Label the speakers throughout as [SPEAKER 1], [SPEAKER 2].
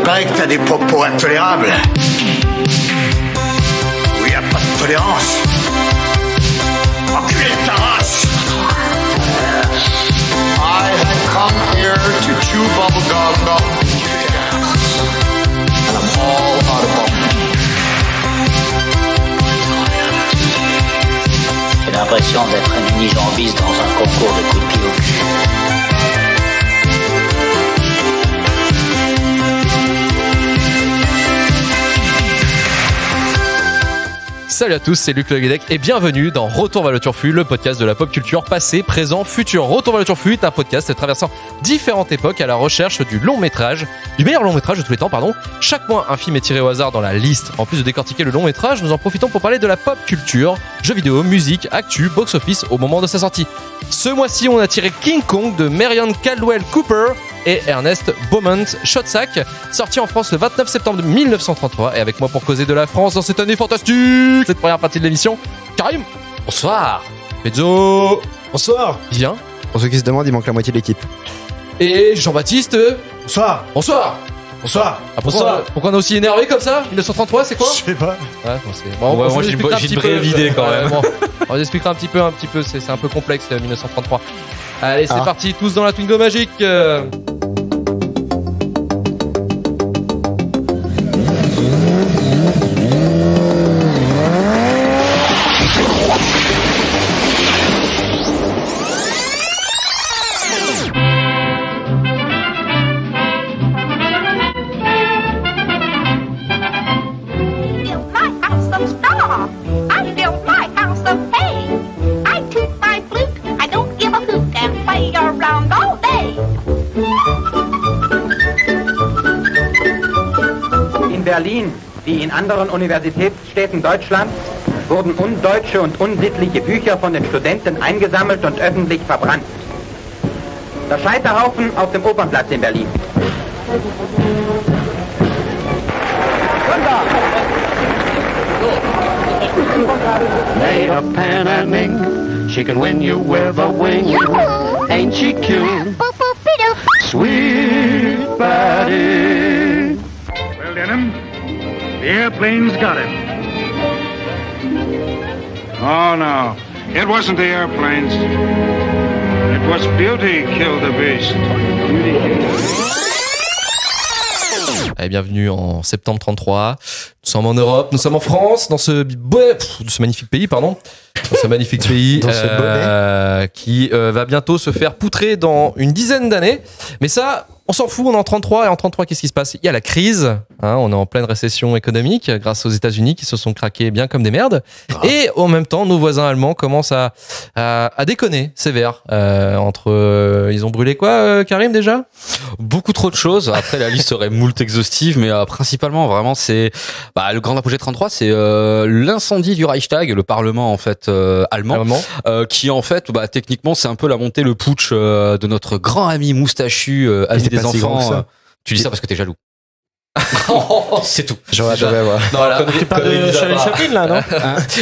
[SPEAKER 1] Paraît que t'as des propos intolérables. Où y a pas de tolérance. Enculé de ta race. I have come here to chew bubblegum. And I'm all out of bubble.
[SPEAKER 2] J'ai l'impression d'être un mini-jambiste dans un concours de coups de pied au cul.
[SPEAKER 3] Salut à tous, c'est Luc Le Guedec et bienvenue dans Retour vers le Turfu, le podcast de la pop culture passé, présent, futur. Retour vers le Turfu est un podcast traversant différentes époques à la recherche du meilleur long métrage de tous les temps, pardon. Chaque mois, un film est tiré au hasard dans la liste. En plus de décortiquer le long métrage, nous en profitons pour parler de la pop culture, jeux vidéo, musique, actu, box-office au moment de sa sortie. Ce mois-ci, on a tiré King Kong de Marion Caldwell Cooper et Ernest Beaumont Schoedsack, sorti en France le 29 septembre 1933. Et avec moi pour causer de la France dans cette année fantastique, cette première partie de l'émission, Karim. Bonsoir. Pezzo. Bonsoir. Bien.
[SPEAKER 4] Pour ceux qui se demandent, il manque la moitié de l'équipe.
[SPEAKER 3] Et Jean-Baptiste.
[SPEAKER 5] Bonsoir.
[SPEAKER 3] Bonsoir.
[SPEAKER 5] Bonsoir.
[SPEAKER 3] Ah, pourquoi on est aussi énervé comme ça? 1933, c'est quoi?
[SPEAKER 5] Je sais pas.
[SPEAKER 3] Ouais, bon,
[SPEAKER 6] moi j'ai une brève idée quand même.
[SPEAKER 3] Bon, on vous expliquera un petit peu, c'est un peu complexe 1933. Allez, c'est parti, tous dans la Twingo magique.
[SPEAKER 7] In Berlin, wie in anderen Universitätsstädten Deutschlands, wurden undeutsche und unsittliche Bücher von den Studenten eingesammelt und öffentlich verbrannt. Der Scheiterhaufen auf dem Opernplatz in Berlin.
[SPEAKER 8] Made of pen and ink, she can win you with a wing. Ain't she cute? Sweet Patty.
[SPEAKER 9] Well, Denham, the airplane's got him. Oh, no. It wasn't the airplanes. It was Beauty killed the beast. Beauty killed.
[SPEAKER 3] Allez, bienvenue en septembre 33. Nous sommes en Europe, nous sommes en France, dans ce magnifique pays, pardon. Dans ce magnifique pays qui va bientôt se faire poutrer dans une dizaine d'années. Mais ça, on s'en fout, on est en 33. Et en 33, qu'est-ce qui se passe? Il y a la crise. On est en pleine récession économique grâce aux États-Unis qui se sont craqués bien comme des merdes. Et en même temps, nos voisins allemands commencent à déconner sévère. Ils ont brûlé quoi, Karim, déjà?
[SPEAKER 6] Beaucoup trop de choses. Après, la liste serait moult exhaustive, mais principalement, vraiment, c'est le grand apogée 33, c'est l'incendie du Reichstag, le Parlement en fait allemand, qui en fait, techniquement, c'est un peu la montée, le putsch de notre grand ami moustachu, ami des enfants. Tu dis ça parce que t'es jaloux. C'est tout.
[SPEAKER 4] J'aurais voir.
[SPEAKER 5] Tu parles de Charlie Chaplin là, non?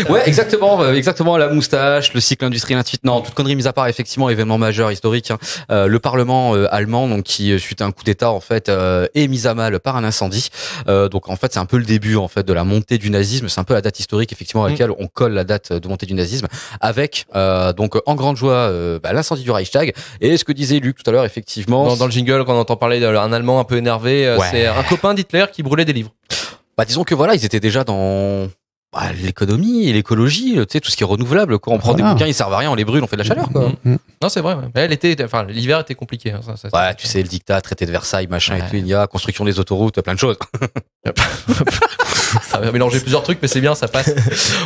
[SPEAKER 6] Ouais, exactement, la moustache, le cycle industriel, ainsi de suite. Non, toute connerie mise à part, effectivement, événement majeur historique. Le Parlement allemand, donc qui suite à un coup d'État en fait, est mis à mal par un incendie. Donc en fait, c'est un peu le début en fait de la montée du nazisme. C'est un peu la date historique effectivement à laquelle on colle la date de montée du nazisme, avec donc en grande joie l'incendie du Reichstag. Et ce que disait Luc tout à l'heure, effectivement,
[SPEAKER 3] dans le jingle, quand on entend parler d'un Allemand un peu énervé, c'est un copain d'Hitler qui brûlait des livres.
[SPEAKER 6] Disons que voilà, ils étaient déjà dans l'économie et l'écologie, tu sais, tout ce qui est renouvelable, quoi. On prend des bouquins, ils servent à rien, on les brûle, on fait de la chaleur, quoi.
[SPEAKER 3] Non, c'est vrai. Ouais. L'hiver était compliqué. Ça,
[SPEAKER 6] tu sais, le dictat, traité de Versailles, machin et tout, il y a construction des autoroutes, plein de choses.
[SPEAKER 3] Ça va mélanger plusieurs trucs, mais c'est bien, ça passe.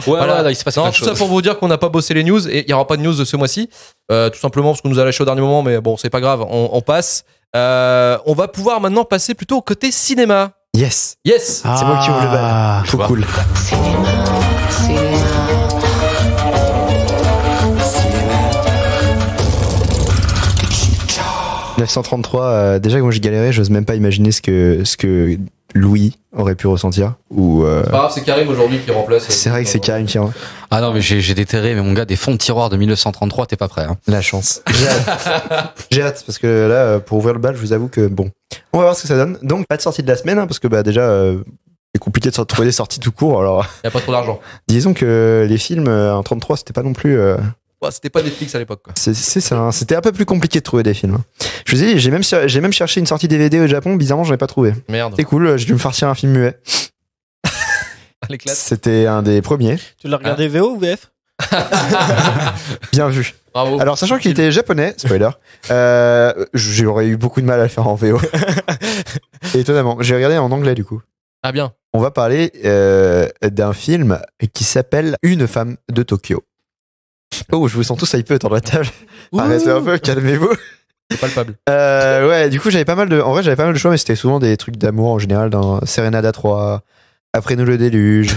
[SPEAKER 6] Voilà, il se passe plein de
[SPEAKER 3] tout
[SPEAKER 6] choses.
[SPEAKER 3] ça pour vous dire qu'on n'a pas bossé les news et il y aura pas de news de ce mois-ci, tout simplement parce qu'on nous a lâché au dernier moment, mais bon, c'est pas grave, on passe. On va pouvoir maintenant passer plutôt au côté cinéma.
[SPEAKER 4] Yes.
[SPEAKER 3] C'est
[SPEAKER 4] moi qui ouvre le bal. Trop cool.
[SPEAKER 2] Cinéma.
[SPEAKER 4] 933, déjà que moi j'ai galéré, j'ose même pas imaginer ce que Louis aurait pu ressentir. Ou
[SPEAKER 3] C'est pas grave, c'est Karim aujourd'hui qui remplace.
[SPEAKER 4] c'est vrai que c'est Karim qui
[SPEAKER 6] Ah non, mais j'ai déterré, mais mon gars, des fonds de tiroir de 1933, t'es pas prêt, hein.
[SPEAKER 4] la chance. J'ai hâte parce que là, pour ouvrir le bal, je vous avoue que bon, on va voir ce que ça donne. Donc pas de sortie de la semaine, hein, parce que bah déjà c'est compliqué de trouver des sorties tout court. Alors
[SPEAKER 3] Il y a pas trop d'argent.
[SPEAKER 4] disons que les films en 33, c'était pas non plus.
[SPEAKER 3] Ouais, c'était pas Netflix à l'époque, quoi.
[SPEAKER 4] C'est ça, hein. C'était un peu plus compliqué de trouver des films. Je vous ai dit, j'ai même cherché une sortie DVD au Japon, bizarrement j'en ai pas trouvé.
[SPEAKER 3] Merde.
[SPEAKER 4] C'est cool, j'ai dû me farcir un film muet.
[SPEAKER 3] L'éclate.
[SPEAKER 4] C'était un des premiers.
[SPEAKER 5] Tu l'as regardé VO ou VF?
[SPEAKER 4] Bien vu.
[SPEAKER 3] Bravo.
[SPEAKER 4] Alors sachant qu'il était japonais, spoiler, j'aurais eu beaucoup de mal à le faire en VO. Et étonnamment, j'ai regardé en anglais du coup.
[SPEAKER 3] Ah bien.
[SPEAKER 4] On va parler d'un film qui s'appelle Une femme de Tokyo. Oh, je vous sens tous hypés autour de la table. Arrêtez un peu, calmez-vous.
[SPEAKER 3] C'est palpable.
[SPEAKER 4] Ouais, du coup, j'avais pas mal de choix, mais c'était souvent des trucs d'amour en général dans Serenade à 3, Après nous le déluge.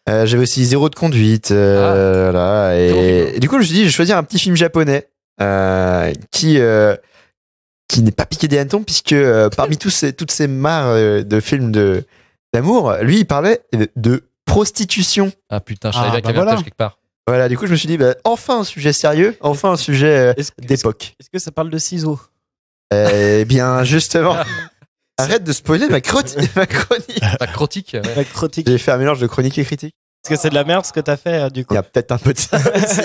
[SPEAKER 4] J'avais aussi Zéro de conduite, voilà. Et du coup, je me suis dit, je vais choisir un petit film japonais, qui n'est pas piqué des hannetons, puisque parmi toutes ces mares de films d'amour, lui, il parlait de prostitution.
[SPEAKER 3] Ah putain, je savais bien qu'il y avait un piège quelque part.
[SPEAKER 4] Voilà, du coup, je me suis dit, bah, enfin un sujet sérieux, enfin un sujet d'époque.
[SPEAKER 5] Est-ce que ça parle de ciseaux?
[SPEAKER 4] Eh bien, justement, arrête de spoiler ma chronique.
[SPEAKER 3] Ta crotique. Ouais.
[SPEAKER 5] La critique.
[SPEAKER 4] J'ai fait un mélange de chronique et critique.
[SPEAKER 5] Est-ce que c'est de la merde ce que t'as fait du coup?
[SPEAKER 4] Il y a peut-être un peu de ça aussi.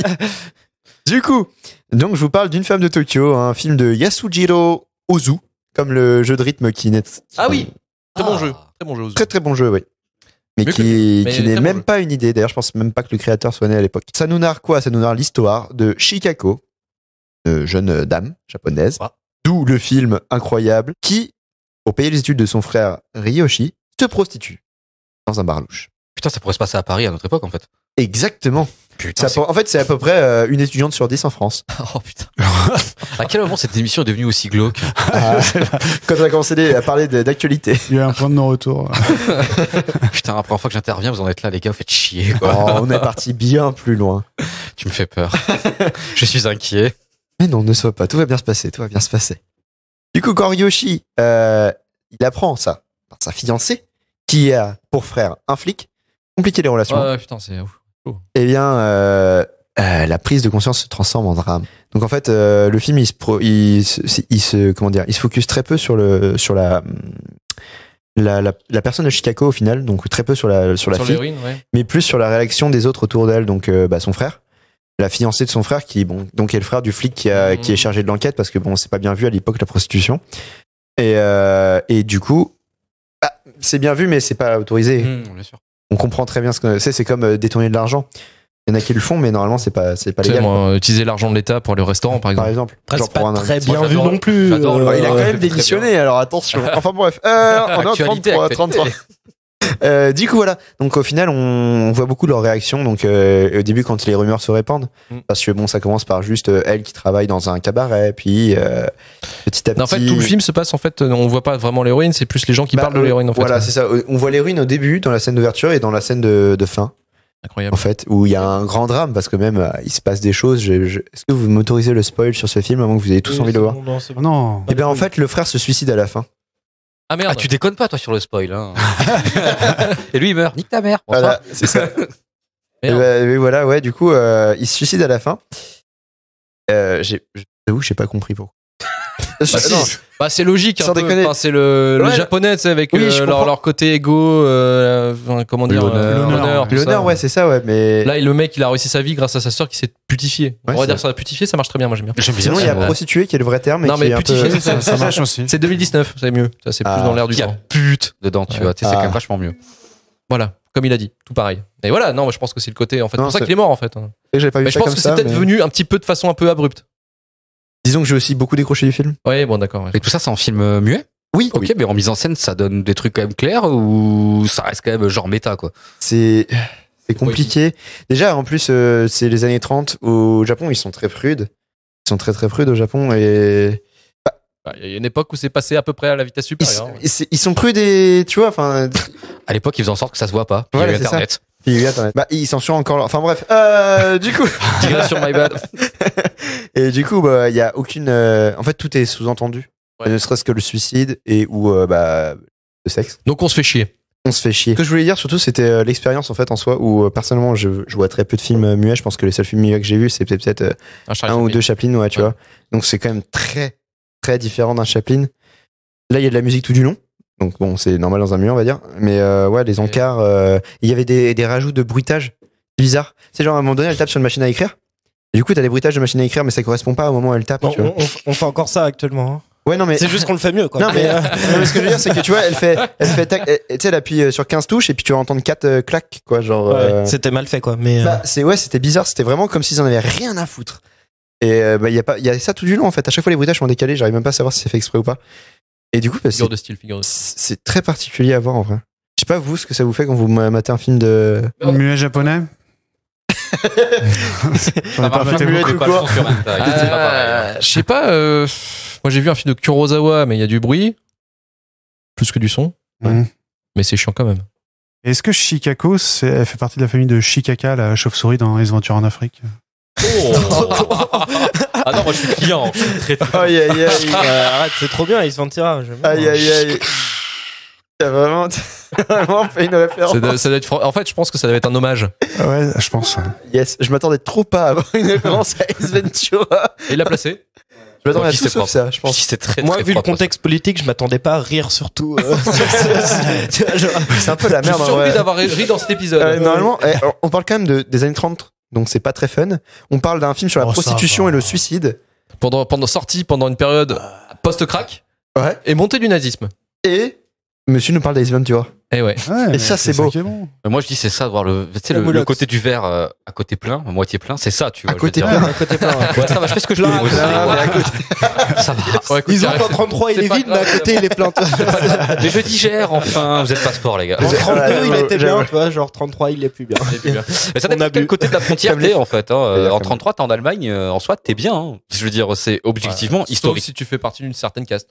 [SPEAKER 4] Du coup, donc je vous parle d'Une femme de Tokyo, un film de Yasujiro Ozu, comme le jeu de rythme qui n'est...
[SPEAKER 3] Ah oui, très bon jeu. Très bon jeu.
[SPEAKER 4] Très très bon jeu, oui. Mais
[SPEAKER 3] Mieux
[SPEAKER 4] qui
[SPEAKER 3] mais
[SPEAKER 4] n'est
[SPEAKER 3] très
[SPEAKER 4] même
[SPEAKER 3] bon jeu.
[SPEAKER 4] pas une idée. D'ailleurs, je pense même pas que le créateur soit né à l'époque. Ça nous narre quoi? Ça nous narre l'histoire de Shikako, jeune dame japonaise,
[SPEAKER 3] Ah.
[SPEAKER 4] d'où le film incroyable, qui, pour payer les études de son frère Ryoshi, se prostitue dans un bar louche.
[SPEAKER 6] Putain, ça pourrait se passer à Paris à notre époque, en fait.
[SPEAKER 4] Exactement.
[SPEAKER 6] Putain,
[SPEAKER 4] En fait, c'est à peu près une étudiante sur 10 en France.
[SPEAKER 6] Oh putain. À quel moment cette émission est devenue aussi glauque?
[SPEAKER 4] Quand on a commencé à parler d'actualité.
[SPEAKER 10] Il y a un point de non-retour.
[SPEAKER 6] Putain, la première fois que j'interviens, vous en êtes là, les gars, vous faites chier, quoi.
[SPEAKER 4] Oh, on est parti bien plus loin.
[SPEAKER 6] Tu me fais peur. Je suis inquiet.
[SPEAKER 4] Mais non, ne sois pas. Tout va bien se passer. Tout va bien se passer. Du coup, quand Ryoshi, il apprend ça par sa fiancée, qui a pour frère un flic, compliqué les relations.
[SPEAKER 3] Ouais, putain, c'est ouf.
[SPEAKER 4] Eh bien, la prise de conscience se transforme en drame. Donc en fait, le film, il se focus très peu sur la personne de Shikako au final, donc très peu sur la
[SPEAKER 3] Sur
[SPEAKER 4] fille,
[SPEAKER 3] l'héroïne, ouais.
[SPEAKER 4] mais plus sur la réaction des autres autour d'elle. Donc son frère, la fiancée de son frère, qui donc est le frère du flic qui est chargé de l'enquête, parce que bon, c'est pas bien vu à l'époque la prostitution. Et du coup, c'est bien vu, mais c'est pas autorisé.
[SPEAKER 6] Bien sûr.
[SPEAKER 4] On comprend très bien ce que c'est comme détourner de l'argent. Il y en a qui le font, mais normalement c'est pas légal.
[SPEAKER 3] Moi, utiliser l'argent de l'État pour aller au restaurant, par exemple.
[SPEAKER 5] Après,
[SPEAKER 4] Genre
[SPEAKER 5] c'est
[SPEAKER 4] pour
[SPEAKER 5] pas
[SPEAKER 4] un
[SPEAKER 5] très
[SPEAKER 4] indice.
[SPEAKER 5] bien vu
[SPEAKER 3] j'adore-
[SPEAKER 5] non plus.
[SPEAKER 3] j'adore
[SPEAKER 4] Il a quand même
[SPEAKER 3] très
[SPEAKER 4] démissionné, alors attention. Enfin bref, on est en
[SPEAKER 3] Actualité,
[SPEAKER 4] 33. Du coup voilà, donc au final on voit beaucoup de leurs réactions. Donc au début quand les rumeurs se répandent, parce que bon ça commence par juste elle qui travaille dans un cabaret, puis petit à petit.
[SPEAKER 3] En fait, tout le film se passe, en fait, on voit pas vraiment l'héroïne, c'est plus les gens qui parlent de l'héroïne, en fait.
[SPEAKER 4] Voilà, c'est ça. On voit l'héroïne au début dans la scène d'ouverture et dans la scène de fin.
[SPEAKER 3] Incroyable.
[SPEAKER 4] En fait, où il y a un grand drame parce que même il se passe des choses. Est-ce que vous m'autorisez le spoil sur ce film avant que vous ayez tous envie de le voir?
[SPEAKER 10] Non.
[SPEAKER 4] Et bien en fait, le frère se suicide à la fin.
[SPEAKER 3] Ah merde.
[SPEAKER 6] Ah, tu déconnes pas, toi, sur le spoil, hein. Et lui, il meurt. Nique ta mère.
[SPEAKER 4] Voilà, c'est ça. Et voilà, ouais. Du coup, il se suicide à la fin. J'avoue, j'ai pas compris pourquoi. Non.
[SPEAKER 3] Bah, c'est logique,
[SPEAKER 4] Sans
[SPEAKER 3] un peu.
[SPEAKER 4] déconner.
[SPEAKER 3] Enfin, c'est le
[SPEAKER 4] Ouais.
[SPEAKER 3] japonais, tu sais, avec
[SPEAKER 4] Oui, je comprends.
[SPEAKER 3] leur côté égo, comment dire, l'honneur. tout
[SPEAKER 4] L'honneur,
[SPEAKER 3] ça.
[SPEAKER 4] ouais, c'est ça, ouais. Mais
[SPEAKER 3] Là, le mec, il a réussi sa vie grâce à sa sœur qui s'est putifiée.
[SPEAKER 4] Ouais,
[SPEAKER 3] On va
[SPEAKER 4] c'est
[SPEAKER 3] dire ça, putifié, ça marche très bien, moi j'aime bien.
[SPEAKER 4] sinon, il y a prostituée qui est le vrai terme.
[SPEAKER 3] Non,
[SPEAKER 4] qui
[SPEAKER 3] mais
[SPEAKER 4] est un peu-
[SPEAKER 3] putifié,
[SPEAKER 10] Ça marche aussi.
[SPEAKER 3] c'est 2019, c'est mieux. Ça, c'est plus
[SPEAKER 4] Ah.
[SPEAKER 3] dans l'air du
[SPEAKER 6] Il y a
[SPEAKER 3] temps.
[SPEAKER 6] pute dedans, tu
[SPEAKER 3] Ouais.
[SPEAKER 6] vois. Tu sais, c'est quand même vachement mieux.
[SPEAKER 3] Voilà, comme il a dit, tout pareil. Et voilà, non, moi, je pense que c'est le côté, en fait, c'est
[SPEAKER 4] Non,
[SPEAKER 3] pour ça
[SPEAKER 4] c'est-
[SPEAKER 3] qu'il est mort, en fait.
[SPEAKER 4] J'avais pas vu
[SPEAKER 3] Mais je
[SPEAKER 4] ça
[SPEAKER 3] pense
[SPEAKER 4] comme
[SPEAKER 3] que
[SPEAKER 4] ça.
[SPEAKER 3] c'est peut-être
[SPEAKER 4] mais-
[SPEAKER 3] venu un petit peu de façon un peu abrupte.
[SPEAKER 4] Disons que j'ai aussi beaucoup décroché du film.
[SPEAKER 3] Ouais, bon, d'accord. ouais.
[SPEAKER 6] Et tout ça, c'est en film muet?
[SPEAKER 4] Oui,
[SPEAKER 6] Ok, mais en mise en scène, ça donne des trucs quand même clairs ou ça reste quand même genre méta, quoi?
[SPEAKER 4] c'est compliqué. Déjà, en plus, c'est les années 30 au Japon, ils sont très prudes. Ils sont très très prudes au Japon et
[SPEAKER 3] Bah, il y a une époque où c'est passé à peu près à la vitesse supérieure.
[SPEAKER 4] ils sont prudes et tu vois, enfin,
[SPEAKER 6] À l'époque, ils faisaient en sorte que ça se voit pas. Il y
[SPEAKER 4] Voilà,
[SPEAKER 6] avait
[SPEAKER 4] c'est ça.
[SPEAKER 6] Internet.
[SPEAKER 4] il y a eu Internet. Bah, ils s'en sont encore. Enfin bref, du coup.
[SPEAKER 3] Digression, my bad.
[SPEAKER 4] Et du coup, bah, il y a aucune. En fait, tout est sous-entendu.
[SPEAKER 3] Ouais.
[SPEAKER 4] Ne serait-ce que le suicide et où bah de sexe.
[SPEAKER 3] Donc on se fait chier.
[SPEAKER 4] On se fait chier. Ce que je voulais dire surtout, c'était l'expérience en fait en soi où personnellement je vois très peu de films muets. Je pense que les seuls films muets que j'ai vus, c'est peut-être un ou deux Chaplin, ouais, tu vois. Donc c'est quand même très très différent d'un Chaplin. Là, il y a de la musique tout du long. Donc bon, c'est normal dans un muet, on va dire. Mais ouais, les encarts, il y avait des rajouts de bruitage bizarres. C'est genre à un moment donné, elle tape sur une machine à écrire. Et du coup, t'as des bruitages de machine à écrire, mais ça correspond pas au moment où elle tape.
[SPEAKER 5] Bon,
[SPEAKER 4] tu vois.
[SPEAKER 5] on fait encore ça actuellement. Hein.
[SPEAKER 4] Ouais, non, mais.
[SPEAKER 5] C'est juste qu'on le fait mieux, quoi.
[SPEAKER 4] Non, mais ce que je veux dire, c'est que tu vois, elle fait tac, tu sais, elle appuie sur 15 touches et puis tu vas entendre 4 claques, quoi, genre.
[SPEAKER 5] Ouais, c'était mal fait, quoi. Mais.
[SPEAKER 4] Bah, c'était bizarre, c'était vraiment comme s'ils en avaient rien à foutre. Et bah, il y a ça tout du long, en fait. À chaque fois, les bruitages sont décalés, j'arrive même pas à savoir si c'est fait exprès ou pas. Et du coup, bah,
[SPEAKER 3] Figure de style, figure de style.
[SPEAKER 4] c'est très particulier à voir, en vrai. Je sais pas, vous, ce que ça vous fait quand vous matez un film de.
[SPEAKER 10] Muet japonais. J'en ai pas maté beaucoup.
[SPEAKER 3] Je sais pas, moi j'ai vu un film de Kurosawa, mais il y a du bruit, plus que du son, mais c'est chiant quand même.
[SPEAKER 10] Est-ce que Shikako, elle fait partie de la famille de Shikaka, la chauve-souris dans Ace Ventura en Afrique?
[SPEAKER 6] Ah non, moi je suis client, je suis très.
[SPEAKER 4] Aïe aïe aïe.
[SPEAKER 5] Arrête, c'est trop bien, Ace Ventura.
[SPEAKER 4] Aïe aïe aïe. T'as vraiment fait une référence.
[SPEAKER 3] Ça doit être, en fait, je pense que ça doit être un hommage.
[SPEAKER 10] Ouais, je pense.
[SPEAKER 4] Yes, je m'attendais trop pas à avoir une référence à Ace Ventura.
[SPEAKER 3] Et il l'a placé.
[SPEAKER 4] Je m'attendais à tout sauf ça, je pense.
[SPEAKER 6] C'est très,
[SPEAKER 5] Moi,
[SPEAKER 6] très
[SPEAKER 5] vu
[SPEAKER 6] propre.
[SPEAKER 5] le contexte politique, je m'attendais pas à rire surtout.
[SPEAKER 4] C'est un peu la
[SPEAKER 3] Je
[SPEAKER 4] merde.
[SPEAKER 3] suis surpris d'avoir ri dans cet épisode.
[SPEAKER 4] Normalement, on parle quand même des années 30, donc c'est pas très fun. On parle d'un film sur la prostitution et le suicide.
[SPEAKER 3] Pendant une période post-crack.
[SPEAKER 4] Ouais.
[SPEAKER 3] Et montée du nazisme.
[SPEAKER 4] Et monsieur nous parle d'Ace Ventura.
[SPEAKER 3] Et ouais.
[SPEAKER 4] Et ça, c'est beau.
[SPEAKER 6] Mais moi je dis c'est ça de voir le côté du verre à côté plein, à moitié plein, c'est ça tu vois.
[SPEAKER 4] À côté
[SPEAKER 6] je veux dire.
[SPEAKER 4] plein.
[SPEAKER 5] À côté plein.
[SPEAKER 6] Ouais, ça va, je fais ce que je peux. Ça va.
[SPEAKER 3] Ouais, écoute,
[SPEAKER 5] Ils ont
[SPEAKER 3] c'est
[SPEAKER 5] pas 33, il
[SPEAKER 3] c'est
[SPEAKER 5] est
[SPEAKER 3] pas
[SPEAKER 5] vide, mais à
[SPEAKER 3] grave.
[SPEAKER 5] côté, il est plein.
[SPEAKER 6] Mais je digère enfin, vous êtes pas sport les gars.
[SPEAKER 5] En 32, il était bien,
[SPEAKER 4] j'avoue.
[SPEAKER 5] tu vois, genre 33, il est plus bien.
[SPEAKER 6] Mais ça dépend de quel côté de la frontière t'es en fait. En 33 t'es en Allemagne, en soi t'es bien. Hein. Je veux dire c'est objectivement
[SPEAKER 3] Sauf
[SPEAKER 6] historique.
[SPEAKER 3] si tu fais partie d'une certaine caste.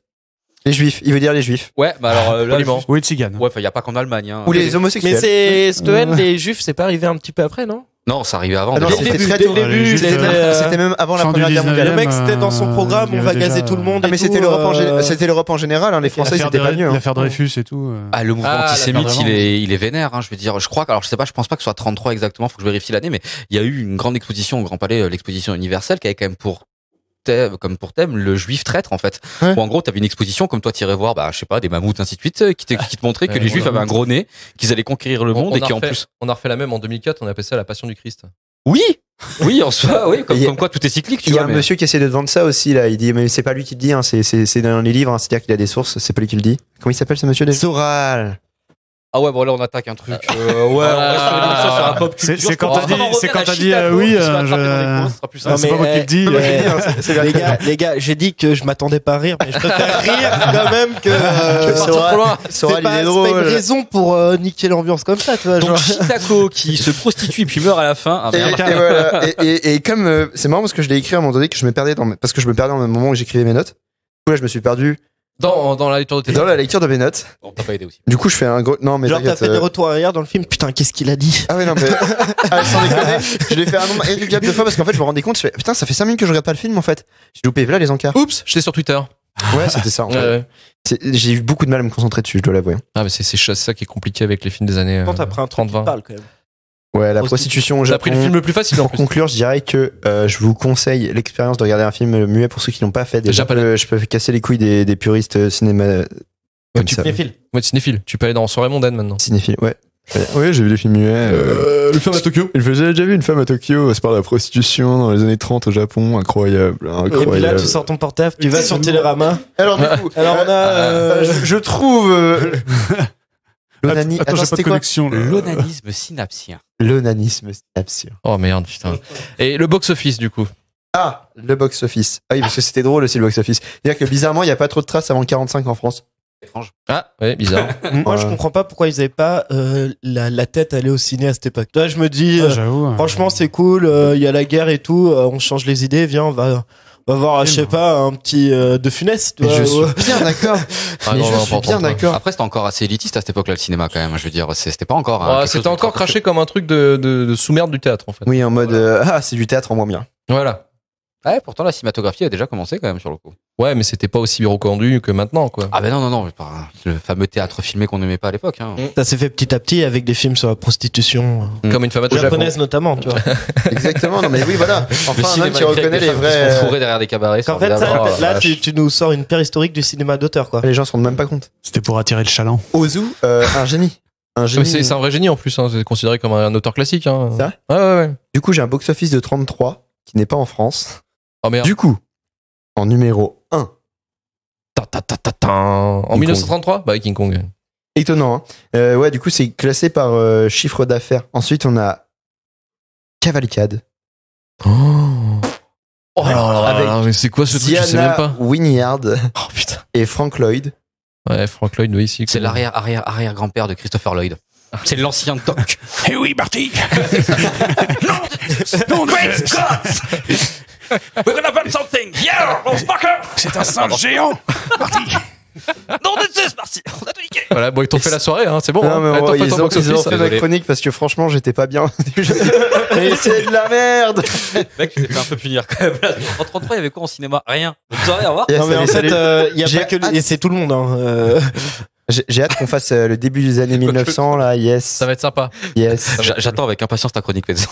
[SPEAKER 4] Les juifs, il veut dire les juifs.
[SPEAKER 6] Ouais, bah alors là,
[SPEAKER 3] Poliment.
[SPEAKER 10] Oui, Tzigane.
[SPEAKER 6] ouais, enfin y a pas qu'en Allemagne. Hein.
[SPEAKER 4] Ou les homosexuels.
[SPEAKER 5] Mais c'est Stoen, les juifs, c'est pas arrivé un petit peu après, non?
[SPEAKER 6] Non, ça arrivait avant.
[SPEAKER 4] Ah non,
[SPEAKER 6] déjà.
[SPEAKER 4] c'était
[SPEAKER 5] début,
[SPEAKER 4] très
[SPEAKER 5] dès
[SPEAKER 4] tôt.
[SPEAKER 5] le début,
[SPEAKER 10] Juste,
[SPEAKER 4] C'était même avant la
[SPEAKER 10] fin du
[SPEAKER 4] Première Guerre
[SPEAKER 10] 19e,
[SPEAKER 4] mondiale.
[SPEAKER 5] Le mec, c'était dans son programme,
[SPEAKER 10] il y
[SPEAKER 5] on
[SPEAKER 10] avait
[SPEAKER 5] va gazer
[SPEAKER 10] déjà-
[SPEAKER 5] tout le monde.
[SPEAKER 4] Ah, mais
[SPEAKER 5] et
[SPEAKER 4] c'était
[SPEAKER 5] tout,
[SPEAKER 4] l'Europe en général, hein. Les Français, c'était pas mieux. Hein.
[SPEAKER 10] L'affaire Dreyfus et tout.
[SPEAKER 6] Ah, le mouvement
[SPEAKER 3] Ah,
[SPEAKER 6] antisémite,
[SPEAKER 10] l'affaire
[SPEAKER 6] il est vénère, hein, je veux dire. Je crois que, alors je sais pas, je pense pas que ce soit 33 exactement, faut que je vérifie l'année, mais il y a eu une grande exposition au Grand Palais, l'exposition universelle, qui avait quand même pour thème le juif traître, en fait.
[SPEAKER 4] Ouais.
[SPEAKER 6] Où en gros, t'avais une exposition, comme toi, t'irais voir, bah, je sais pas, des mammouths, ainsi de suite, qui te montraient que les juifs avaient un gros nez, qu'ils allaient conquérir le monde et qui en plus.
[SPEAKER 3] On a refait la même en 2004, on appelait ça la Passion du Christ.
[SPEAKER 6] Oui! Oui, en soi, oui, comme quoi tout est cyclique, tu
[SPEAKER 4] Il y a
[SPEAKER 6] vois.
[SPEAKER 4] un monsieur qui essaie de vendre ça aussi, là. Il dit, mais c'est pas lui qui le dit, hein. C'est dans les livres, hein. C'est-à-dire qu'il a des sources, c'est pas lui qui le dit. Comment il s'appelle ce monsieur déjà? Soral.
[SPEAKER 6] Ah ouais, bon, là, on attaque un truc, ouais, on reste sur une émission sur un pop culture.
[SPEAKER 10] C'est quand
[SPEAKER 6] Je pense
[SPEAKER 10] t'as dit-
[SPEAKER 6] qu'on en revient
[SPEAKER 10] c'est quand
[SPEAKER 6] à
[SPEAKER 10] t'as dit,
[SPEAKER 6] Chicago,
[SPEAKER 10] oui,
[SPEAKER 6] qui se fait attraper
[SPEAKER 10] je-
[SPEAKER 6] dans les coins, ce sera plus simple.
[SPEAKER 5] Non,
[SPEAKER 10] C'est pas moi qui le dis.
[SPEAKER 5] Les gars, j'ai dit que je m'attendais pas à rire, mais je préfère rire quand même que.
[SPEAKER 4] Soral,
[SPEAKER 5] C'est
[SPEAKER 4] il est
[SPEAKER 5] pas une
[SPEAKER 4] drôle.
[SPEAKER 5] raison pour niquer l'ambiance comme ça, tu vois.
[SPEAKER 6] Donc
[SPEAKER 5] Genre.
[SPEAKER 6] Chitako qui se prostitue puis meurt à la fin. Ah,
[SPEAKER 4] Et,
[SPEAKER 6] merde.
[SPEAKER 4] et voilà. Et comme c'est marrant parce que je l'ai écrit à un moment donné que je me perdais parce que je me perdais au moment où j'écrivais mes notes. Du coup là je me suis perdu
[SPEAKER 3] Dans la lecture de tes
[SPEAKER 4] dans la lecture de mes notes.
[SPEAKER 6] Bon, t'as pas aidé aussi.
[SPEAKER 4] Du coup je fais un gros non mais
[SPEAKER 5] Genre, t'as
[SPEAKER 4] t'inquiète,
[SPEAKER 5] fait des retours arrière dans le film. Putain, qu'est-ce qu'il a dit?
[SPEAKER 4] ah ouais non mais sans déconner, je l'ai fait un nombre irrégulier de fois parce qu'en fait je me rendais compte, je fais putain ça fait 5 minutes que je regarde pas le film en fait. J'ai loupé là les encarts.
[SPEAKER 3] Oups, j'étais sur Twitter.
[SPEAKER 4] Ouais c'était ça en fait.
[SPEAKER 3] Ouais.
[SPEAKER 4] J'ai eu beaucoup de mal à me concentrer dessus, je dois l'avouer.
[SPEAKER 3] Ah, mais c'est ça qui est compliqué avec les films des années
[SPEAKER 5] Quand t'as pris un truc qui
[SPEAKER 3] 30-20.
[SPEAKER 5] parle quand même.
[SPEAKER 4] Ouais la prostitution au
[SPEAKER 3] J'ai
[SPEAKER 4] Japon.
[SPEAKER 3] pris le film le plus facile en
[SPEAKER 4] Pour
[SPEAKER 3] plus.
[SPEAKER 4] conclure, je dirais que je vous conseille l'expérience de regarder un film muet pour ceux qui l'ont pas fait. Déjà,
[SPEAKER 3] Japonais.
[SPEAKER 4] je peux casser les couilles des puristes cinéma. Comme ça.
[SPEAKER 5] Cinéphile.
[SPEAKER 3] Ouais, cinéphile. Tu peux aller dans Soirée mondaine maintenant.
[SPEAKER 4] Cinéphile, ouais. Ouais, j'ai vu des films muets.
[SPEAKER 3] Le film à Tokyo.
[SPEAKER 4] J'ai déjà vu une femme à Tokyo, ça parle de la prostitution dans les années 30 au Japon, incroyable.
[SPEAKER 5] Et puis là, tu sors ton portable, tu vas sur Télérama.
[SPEAKER 4] Alors, du coup,
[SPEAKER 5] Alors, on a.
[SPEAKER 4] je trouve. L'onani-
[SPEAKER 10] Attends, j'ai pas de
[SPEAKER 4] c'était quoi
[SPEAKER 10] connexion. là.
[SPEAKER 6] L'onanisme synapsien.
[SPEAKER 4] L'onanisme synapsien.
[SPEAKER 3] Oh merde, putain. Et le box-office, du coup.
[SPEAKER 4] Ah, le box-office. Ah oui, parce que c'était drôle aussi le box-office. C'est-à-dire que bizarrement, il n'y a pas trop de traces avant le 45 en France.
[SPEAKER 3] Ah, ouais, bizarre.
[SPEAKER 5] Moi, je comprends pas pourquoi ils avaient pas la tête allée au ciné à cette époque. Toi, je me dis,
[SPEAKER 10] Ah, j'avoue.
[SPEAKER 5] franchement, c'est cool. Il y a la guerre et tout. On change les idées. Viens, on va voir, je sais pas, un petit De Funès. Tu
[SPEAKER 4] Mais
[SPEAKER 5] vois,
[SPEAKER 4] je suis
[SPEAKER 5] ouais.
[SPEAKER 4] bien d'accord.
[SPEAKER 3] Ah,
[SPEAKER 4] Mais
[SPEAKER 3] non,
[SPEAKER 4] je
[SPEAKER 3] non,
[SPEAKER 4] suis
[SPEAKER 3] pas
[SPEAKER 4] bien
[SPEAKER 3] autant,
[SPEAKER 4] d'accord.
[SPEAKER 6] Après, c'était encore assez élitiste à cette époque-là, le cinéma, quand même. Je veux dire, c'était pas encore.
[SPEAKER 3] Ah,
[SPEAKER 6] quelque chose
[SPEAKER 3] c'était encore
[SPEAKER 6] d'ultra
[SPEAKER 3] craché comme un truc de sous-merde du théâtre, en fait.
[SPEAKER 4] Oui, en mode c'est du théâtre en moins bien.
[SPEAKER 3] Voilà.
[SPEAKER 6] Ouais, pourtant la cinématographie a déjà commencé quand même sur le coup.
[SPEAKER 3] Ouais, mais c'était pas aussi recondu que maintenant, quoi.
[SPEAKER 6] Ah ben non, le fameux théâtre filmé qu'on n'aimait pas à l'époque. Hein.
[SPEAKER 5] Ça s'est fait petit à petit avec des films sur la prostitution.
[SPEAKER 3] Comme une femme à
[SPEAKER 5] Japonaise notamment, tu vois.
[SPEAKER 4] Exactement, non mais oui, voilà. Enfin, un homme
[SPEAKER 6] cinéma
[SPEAKER 4] qui reconnaît les vrais.
[SPEAKER 6] Ils sont fourrés derrière des cabarets.
[SPEAKER 5] En fait, là, tu nous sors une paire historique du cinéma d'auteur, quoi.
[SPEAKER 4] Les gens se rendent même pas compte.
[SPEAKER 10] C'était pour attirer le chaland.
[SPEAKER 4] Ozu, un génie. Un génie.
[SPEAKER 3] C'est un vrai génie en plus, hein. C'est considéré comme un auteur classique. Hein.
[SPEAKER 4] C'est vrai
[SPEAKER 3] Ouais.
[SPEAKER 4] Du coup, j'ai un box-office de 33 qui n'est pas en France.
[SPEAKER 3] Oh merde.
[SPEAKER 4] Du coup, en numéro 1.
[SPEAKER 3] En 1933 Bah, King Kong.
[SPEAKER 4] Étonnant, hein. Ouais, du coup, c'est classé par chiffre d'affaires. Ensuite, on a Cavalcade.
[SPEAKER 3] Oh là là là, mais c'est quoi ce truc? Je sais même pas.
[SPEAKER 4] Wynyard
[SPEAKER 3] Oh putain.
[SPEAKER 4] et Frank Lloyd.
[SPEAKER 3] Ouais, Frank Lloyd, oui, ici.
[SPEAKER 6] C'est l'arrière-grand-père de Christopher Lloyd. C'est l'ancien Doc.
[SPEAKER 10] Eh oui, Marty.
[SPEAKER 6] We're gonna burn something. Yeah, fucker.
[SPEAKER 10] C'est un singe géant, Marty.
[SPEAKER 6] Non, c'est Marty. On a tout niqué.
[SPEAKER 3] Voilà, bon, ils t'ont fait la soirée, hein, c'est bon.
[SPEAKER 4] Non,
[SPEAKER 3] hein.
[SPEAKER 4] mais
[SPEAKER 3] Attends,
[SPEAKER 4] ils
[SPEAKER 3] ton
[SPEAKER 4] ont
[SPEAKER 3] box-office,
[SPEAKER 4] fait ma
[SPEAKER 6] désolé.
[SPEAKER 4] chronique parce que franchement, j'étais pas bien. Et c'est de la merde.
[SPEAKER 6] Mec, tu t'es fait un peu punir quand même. Là, en 33, il y avait quoi en cinéma? Rien. Bonne soirée, au revoir.
[SPEAKER 4] Yes,
[SPEAKER 5] Non, mais en
[SPEAKER 4] salut,
[SPEAKER 5] fait,
[SPEAKER 4] salut.
[SPEAKER 5] il y a
[SPEAKER 4] J'ai
[SPEAKER 5] pas que
[SPEAKER 4] hâte.
[SPEAKER 5] et c'est tout le monde, hein.
[SPEAKER 4] J'ai hâte qu'on fasse le début des années 1900 là. Yes.
[SPEAKER 3] Ça va être sympa.
[SPEAKER 4] Yes.
[SPEAKER 6] J'attends avec impatience ta chronique, Pedro.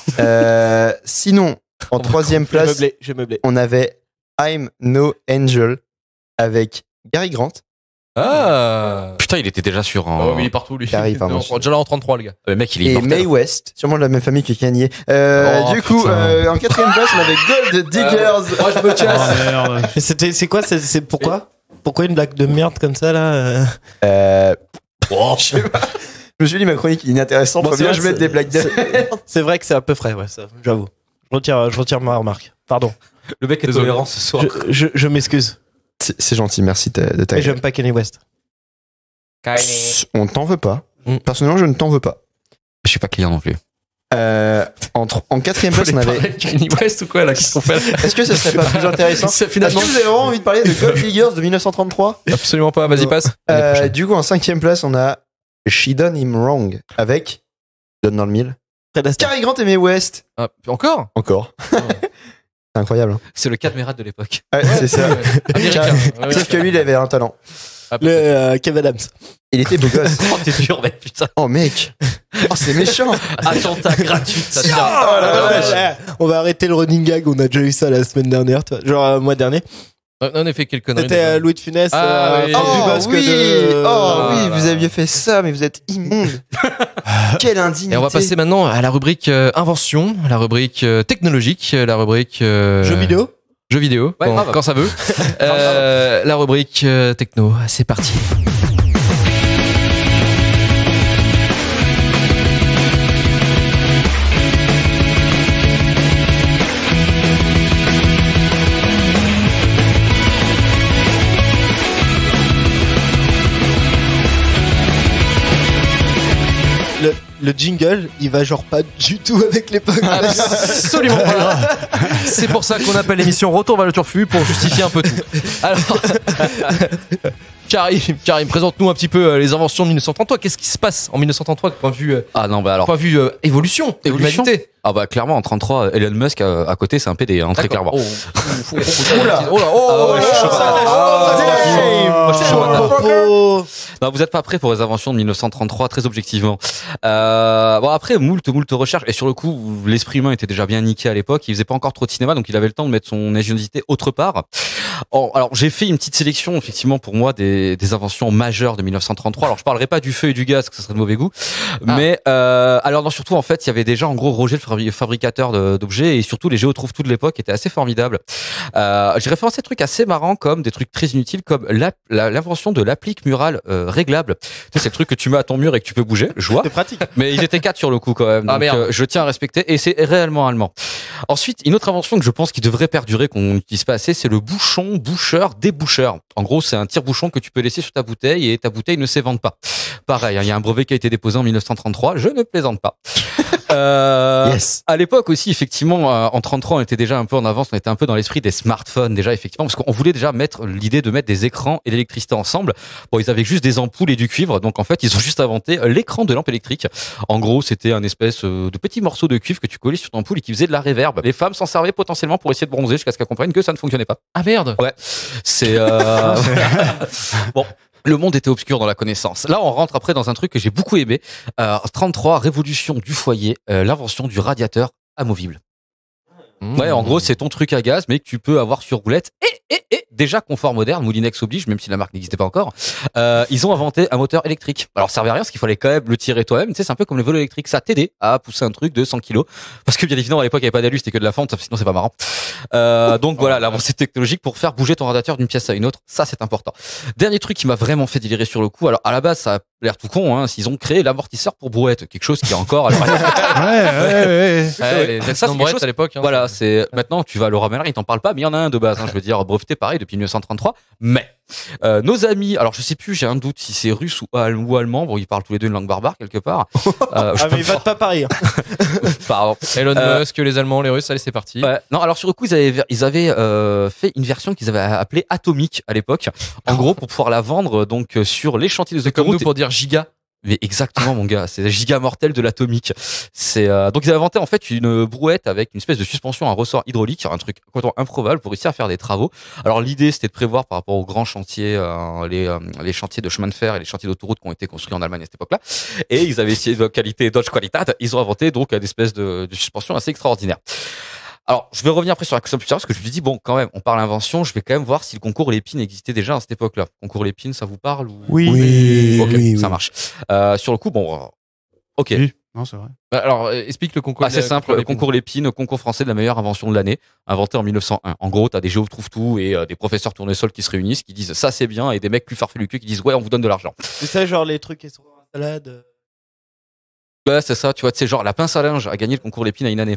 [SPEAKER 4] Sinon, en troisième place,
[SPEAKER 5] J'ai meublé.
[SPEAKER 4] on avait I'm No Angel avec Gary Grant.
[SPEAKER 3] Ah.
[SPEAKER 6] Putain, il était déjà sur un.
[SPEAKER 3] Oh, mais il est partout, lui.
[SPEAKER 4] Carré, pardon.
[SPEAKER 3] Déjà là en 33, le gars.
[SPEAKER 6] Le mec, il est
[SPEAKER 4] Et
[SPEAKER 6] immortel.
[SPEAKER 4] Mae West, sûrement de la même famille que Kanye.
[SPEAKER 3] Oh,
[SPEAKER 4] Du coup,
[SPEAKER 3] putain.
[SPEAKER 4] en quatrième place, on avait Gold Diggers.
[SPEAKER 3] Moi, je me casse.
[SPEAKER 10] Oh merde.
[SPEAKER 5] Mais c'est quoi? C'est pourquoi? Pourquoi une blague de merde comme ça, là?
[SPEAKER 4] Je sais pas. Je me suis dit, ma chronique est inintéressante.
[SPEAKER 5] Bon,
[SPEAKER 4] Faut
[SPEAKER 5] c'est
[SPEAKER 4] bien
[SPEAKER 5] vrai,
[SPEAKER 4] je mette des blagues de merde.
[SPEAKER 5] C'est vrai que c'est un peu frais, ouais, ça, j'avoue. Je retire ma remarque. Pardon.
[SPEAKER 6] Le mec est
[SPEAKER 3] Désolé.
[SPEAKER 6] tolérant ce soir.
[SPEAKER 5] Je m'excuse.
[SPEAKER 4] C'est gentil, merci de ta
[SPEAKER 5] Mais j'aime pas Kanye West.
[SPEAKER 4] On t'en veut pas. Personnellement, je ne t'en veux pas.
[SPEAKER 6] Je suis pas client non plus.
[SPEAKER 4] En quatrième place, on avait.
[SPEAKER 3] Kanye West ou quoi, là? Qu'est-ce qu'on fait?
[SPEAKER 4] Est-ce que ce serait pas plus intéressant?
[SPEAKER 3] C'est
[SPEAKER 4] Est-ce
[SPEAKER 3] finalement.
[SPEAKER 4] que vous avez vraiment envie de parler de Gold Diggers de 1933?
[SPEAKER 3] Absolument pas, vas-y, passe.
[SPEAKER 4] Du coup, en cinquième place, on a She Done Him Wrong avec Donne dans le mille.
[SPEAKER 5] Fred Astaire.
[SPEAKER 4] Cary Grant et Mae West.
[SPEAKER 3] Ah, encore?
[SPEAKER 4] Encore. C'est incroyable. Hein.
[SPEAKER 6] C'est le Cadmerat de l'époque.
[SPEAKER 4] Ouais, c'est ça.
[SPEAKER 3] Américain. Ouais,
[SPEAKER 4] Sauf que lui, il avait un talent.
[SPEAKER 3] Ah,
[SPEAKER 5] Le Kevin Adams.
[SPEAKER 4] Il était beau gosse.
[SPEAKER 6] Oh, t'es dur, mec, putain.
[SPEAKER 4] Oh, mec. Oh, c'est méchant.
[SPEAKER 6] Attentat gratuit, ça tient.
[SPEAKER 5] Oh là là, on va arrêter le running gag, on a déjà eu ça la semaine dernière, toi. Genre, mois dernier.
[SPEAKER 3] On a fait quelques conneries.
[SPEAKER 5] C'était Louis de Funès.
[SPEAKER 3] Ah, oui.
[SPEAKER 5] Fort du
[SPEAKER 4] Oh
[SPEAKER 5] Bosque
[SPEAKER 4] oui,
[SPEAKER 5] de-
[SPEAKER 3] Voilà.
[SPEAKER 4] vous aviez fait ça, mais vous êtes immonde. Quelle indignité.
[SPEAKER 3] Et on va passer maintenant à la rubrique invention, la rubrique technologique, la rubrique
[SPEAKER 5] Jeux vidéo.
[SPEAKER 3] jeux vidéo
[SPEAKER 6] Ouais, grave.
[SPEAKER 3] quand ça veut. La rubrique techno, c'est parti.
[SPEAKER 5] Le jingle, il va genre pas du tout avec l'époque.
[SPEAKER 3] Absolument pas. C'est pour ça qu'on appelle l'émission Retour vers le Turfu, pour justifier un peu tout. Alors, Karim, présente-nous un petit peu les inventions de 1933. Qu'est-ce qui se passe en 1933 de point de vue,
[SPEAKER 6] Ah non, bah alors.
[SPEAKER 3] point de vue évolution de
[SPEAKER 6] Évolution.
[SPEAKER 3] l'humanité?
[SPEAKER 6] Ah bah clairement en 33, Elon Musk à côté c'est un PD, hein, très clairement.
[SPEAKER 3] Oh,
[SPEAKER 4] Oula.
[SPEAKER 6] Non, vous êtes pas prêts pour les inventions de 1933, très objectivement. Bon après moult recherches et sur le coup l'esprit humain était déjà bien niqué à l'époque. Il faisait pas encore trop de cinéma, donc il avait le temps de mettre son ingéniosité autre part. Alors j'ai fait une petite sélection effectivement pour moi des inventions majeures de 1933. Alors je parlerai pas du feu et du gaz, que ça serait de mauvais goût, mais alors non, surtout en fait il y avait déjà en gros Roger le fabricateur d'objets et surtout les géotrouves tout de l'époque étaient assez formidables. J'ai référencé des trucs assez marrants comme des trucs très inutiles comme l'invention de l'applique murale réglable. Tu sais, c'est le truc que tu mets à ton mur et que tu peux bouger. Je vois.
[SPEAKER 5] C'est pratique.
[SPEAKER 6] Mais ils étaient 4 sur le coup quand même.
[SPEAKER 3] Ah,
[SPEAKER 6] Donc,
[SPEAKER 3] merde.
[SPEAKER 6] je tiens à respecter et c'est réellement allemand. Ensuite, une autre invention que je pense qui devrait perdurer, qu'on n'utilise pas assez, c'est le bouchon, boucheur, déboucheur. En gros, c'est un tire-bouchon que tu peux laisser sur ta bouteille et ta bouteille ne s'évente pas. Pareil, il y a un brevet qui a été déposé en 1933. Je ne plaisante pas.
[SPEAKER 4] Yes.
[SPEAKER 6] À l'époque aussi, effectivement, en 33, on était déjà un peu en avance. On était un peu dans l'esprit des smartphones déjà, effectivement, parce qu'on voulait déjà mettre l'idée de mettre des écrans et l'électricité ensemble. Bon, ils avaient juste des ampoules et du cuivre, donc en fait, ils ont juste inventé l'écran de lampe électrique. En gros, c'était un espèce de petit morceau de cuivre que tu collais sur ton ampoule et qui faisait de la réverb. Les femmes s'en servaient potentiellement pour essayer de bronzer jusqu'à ce qu'elles comprennent que ça ne fonctionnait pas.
[SPEAKER 3] Ah merde.
[SPEAKER 6] Ouais, c'est bon. Le monde était obscur dans la connaissance. Là, on rentre après dans un truc que j'ai beaucoup aimé. 33, révolution du foyer, l'invention du radiateur amovible. Ouais, en gros, c'est ton truc à gaz, mais que tu peux avoir sur roulette. Et déjà confort moderne, Moulinex oblige, même si la marque n'existait pas encore. Ils ont inventé un moteur électrique. Alors, ça servait à rien, parce qu'il fallait quand même le tirer toi-même. Tu sais, c'est un peu comme le vélo électrique. Ça t'aidait à pousser un truc de 100 kilos. Parce que bien évidemment, à l'époque, il n'y avait pas d'alu, c'était que de la fente, sinon c'est pas marrant. Donc voilà, l'avancée technologique pour faire bouger ton radiateur d'une pièce à une autre, ça c'est important. Dernier truc qui m'a vraiment fait délirer sur le coup. Alors, à la base, ça a l'air tout con, hein, s'ils ont créé l'amortisseur pour brouette, quelque chose qui est encore.
[SPEAKER 10] Ouais.
[SPEAKER 6] Ça, c'est quelque chose
[SPEAKER 3] à l'époque. Hein.
[SPEAKER 6] Voilà, c'est maintenant tu vas à Laurent Merlin, il t'en parle pas, mais il y en a un de base. Hein, je veux dire, breveté pareil depuis 1933. Mais nos amis, alors je sais plus, j'ai un doute si c'est russe ou allemand. Bon, ils parlent tous les deux une langue barbare quelque part.
[SPEAKER 5] Mais ils votent pas pareil.
[SPEAKER 6] Pardon.
[SPEAKER 3] Elon Musk, les Allemands, les Russes, allez c'est parti.
[SPEAKER 6] Ouais. Non, alors sur le coup ils avaient fait une version qu'ils avaient appelée Atomique à l'époque. En gros, pour pouvoir la vendre donc sur les chantiers des
[SPEAKER 3] Comme
[SPEAKER 6] autoroutes.
[SPEAKER 3] nous pour dire giga.
[SPEAKER 6] Mais exactement, mon gars, c'est giga mortel de l'atomique. C'est donc ils avaient inventé en fait une brouette avec une espèce de suspension à ressort hydraulique, un truc complètement improbable pour réussir à faire des travaux. Alors l'idée c'était de prévoir par rapport aux grands chantiers, les chantiers de chemin de fer et les chantiers d'autoroute qui ont été construits en Allemagne à cette époque-là. Et ils avaient essayé de qualité Dodge Qualitat. Ils ont inventé donc une espèce de suspension assez extraordinaire. Alors, je vais revenir après sur la question plus tard, parce que je me dis, bon, quand même, on parle invention, je vais quand même voir si le concours Lépine existait déjà à cette époque-là. Concours Lépine, ça vous parle ou...
[SPEAKER 10] Oui.
[SPEAKER 6] Ok, ça marche. Sur le coup, bon, ok.
[SPEAKER 10] Oui. Non, c'est vrai.
[SPEAKER 3] Alors, explique le concours.
[SPEAKER 6] C'est simple, le concours Lépine, concours français de la meilleure invention de l'année, inventé en 1901. En gros, t'as des géos trouve tout et des professeurs tournesol qui se réunissent, qui disent ça c'est bien, et des mecs plus farfelus que qui disent ouais, on vous donne de l'argent.
[SPEAKER 5] C'est ça, genre les trucs qui sont en salade.
[SPEAKER 6] Ouais, c'est ça, tu vois, tu sais, genre, la pince à linge a gagné le concours Lépine à une année.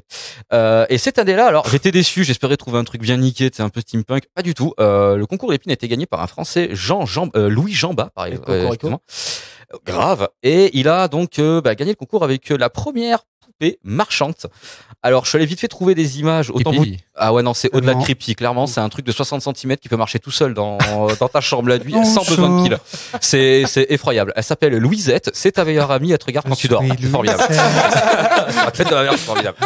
[SPEAKER 6] Et cette année-là, alors, j'étais déçu, j'espérais trouver un truc bien niqué, tu sais, un peu steampunk. Pas du tout. Le concours Lépine a été gagné par un Français, Louis Jamba, par exemple. Grave. Et il a donc, gagné le concours avec la première poupée marchande. Alors, je suis allé vite fait trouver des images. Autant vous... Ah ouais, non, c'est au-delà de creepy. Clairement, c'est un truc de 60 cm qui peut marcher tout seul dans ta chambre la nuit, sans besoin de pile. C'est effroyable. Elle s'appelle Louisette. C'est ta meilleure amie. Elle te regarde quand tu dors. C'est formidable. C'est formidable.